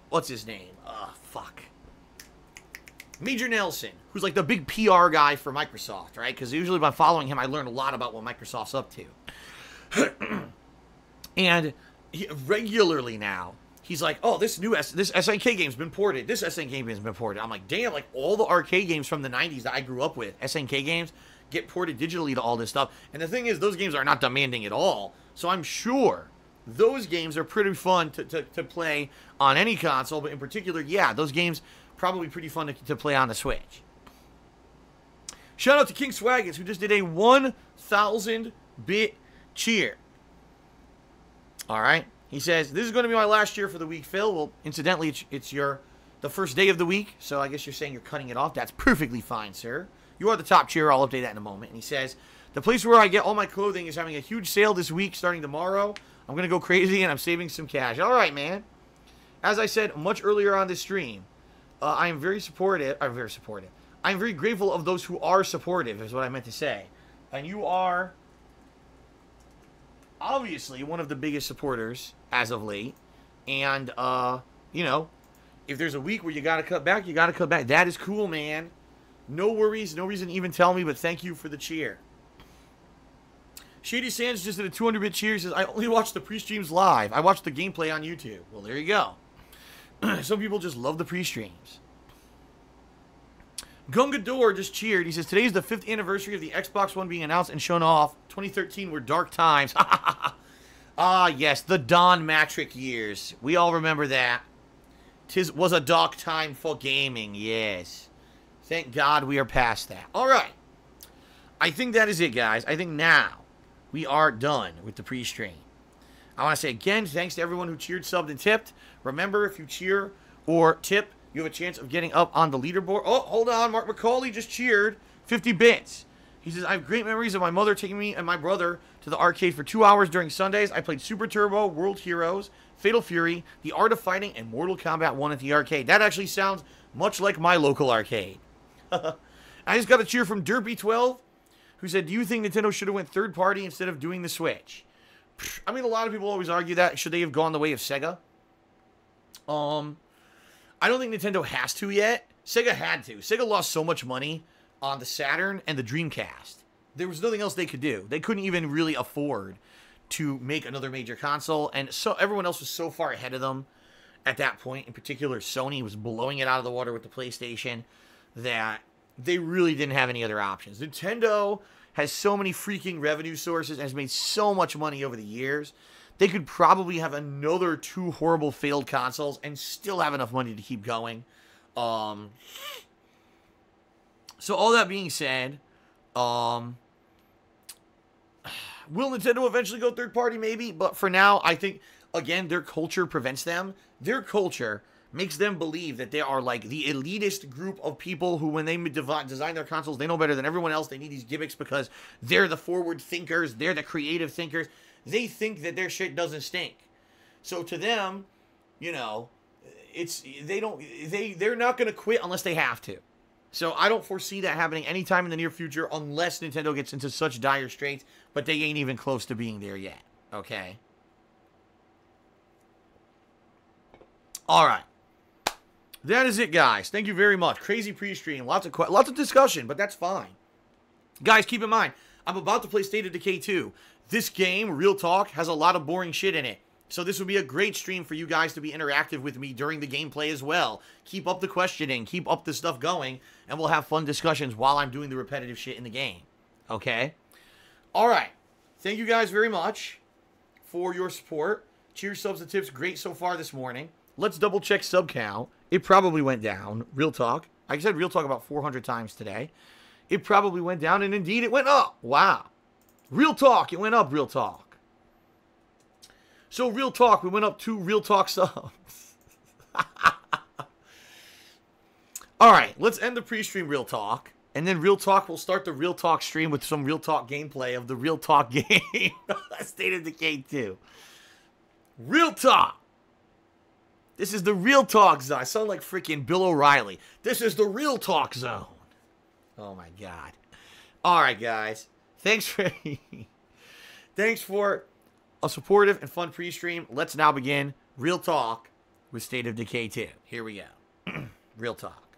what's his name? Fuck. Major Nelson, who's like the big PR guy for Microsoft, right? Because usually by following him, I learn a lot about what Microsoft's up to. And regularly now, he's like, oh, this SNK game's been ported. This SNK game has been ported. I'm like, damn, like all the arcade games from the 90s that I grew up with, SNK games, get ported digitally to all this stuff. And the thing is, those games are not demanding at all. So I'm sure those games are pretty fun to play on any console. But in particular, yeah, those games probably pretty fun to play on the Switch. Shout out to King Swaggins, who just did a 1,000-bit cheer. All right. He says, this is going to be my last cheer for the week, Phil. Well, incidentally, it's the first day of the week, so I guess you're saying you're cutting it off. That's perfectly fine, sir. You are the top cheer. I'll update that in a moment. And he says, the place where I get all my clothing is having a huge sale this week starting tomorrow. I'm going to go crazy, and I'm saving some cash. All right, man. As I said much earlier on this stream, I am very supportive. I'm very supportive. I'm very grateful of those who are supportive, is what I meant to say. And you are obviously one of the biggest supporters as of late. And, you know, if there's a week where you got to cut back, you got to cut back. That is cool, man. No worries. No reason to even tell me, but thank you for the cheer. Shady Sands just did a 200-bit cheer. He says, I only watch the pre-streams live. I watch the gameplay on YouTube. Well, there you go. Some people just love the pre-streams. Gungador just cheered. He says, today's the 5th anniversary of the Xbox One being announced and shown off. 2013 were dark times. Ah, yes, the Don Matrick years. We all remember that. 'Tis was a dark time for gaming, yes. Thank God we are past that. All right. I think that is it, guys. I think now we are done with the pre-stream. I want to say again, thanks to everyone who cheered, subbed, and tipped. Remember, if you cheer or tip, you have a chance of getting up on the leaderboard. Oh, hold on. Mark McCauley just cheered 50 bits. He says, I have great memories of my mother taking me and my brother to the arcade for 2 hours during Sundays. I played Super Turbo, World Heroes, Fatal Fury, The Art of Fighting, and Mortal Kombat 1 at the arcade. That actually sounds much like my local arcade. I just got a cheer from Derpy12, who said, do you think Nintendo should have went third party instead of doing the Switch? I mean, a lot of people always argue that. Should they have gone the way of Sega? I don't think Nintendo has to yet. Sega had to. Sega lost so much money on the Saturn and the Dreamcast. There was nothing else they could do. They couldn't even really afford to make another major console, and so everyone else was so far ahead of them at that point. In particular, Sony was blowing it out of the water with the PlayStation that they really didn't have any other options. Nintendo has so many freaking revenue sources and has made so much money over the years. They could probably have another 2 horrible failed consoles and still have enough money to keep going. So all that being said, will Nintendo eventually go third party? Maybe. But for now, I think, again, their culture prevents them. Their culture makes them believe that they are like the elitist group of people who, when they design their consoles, they know better than everyone else. They need these gimmicks because they're the forward thinkers. They're the creative thinkers. They think that their shit doesn't stink. So to them, you know, they're not going to quit unless they have to. So I don't foresee that happening anytime in the near future unless Nintendo gets into such dire straits, but they ain't even close to being there yet. Okay? All right. That is it, guys. Thank you very much. Crazy pre-stream. Lots of discussion, but that's fine. Guys, keep in mind, I'm about to play State of Decay 2. This game, real talk, has a lot of boring shit in it. So this would be a great stream for you guys to be interactive with me during the gameplay as well. Keep up the questioning. Keep up the stuff going. And we'll have fun discussions while I'm doing the repetitive shit in the game. Okay? Alright. Thank you guys very much for your support. Cheers, subs, and tips. Great so far this morning. Let's double check sub count. It probably went down. Real talk. I said real talk about 400 times today. It probably went down, and indeed it went up. Wow. Real talk. It went up, real talk. So, real talk. We went up 2 real talk subs. Alright, let's end the pre-stream real talk. And then real talk, we'll start the real talk stream with some real talk gameplay of the real talk game. State of Decay 2. Real talk. This is the real talk zone. I sound like freaking Bill O'Reilly. This is the real talk zone. Oh my God. Alright, guys. thanks for thanks for a supportive and fun pre-stream. Let's now begin Real Talk with State of Decay 2. Here we go. Real Talk.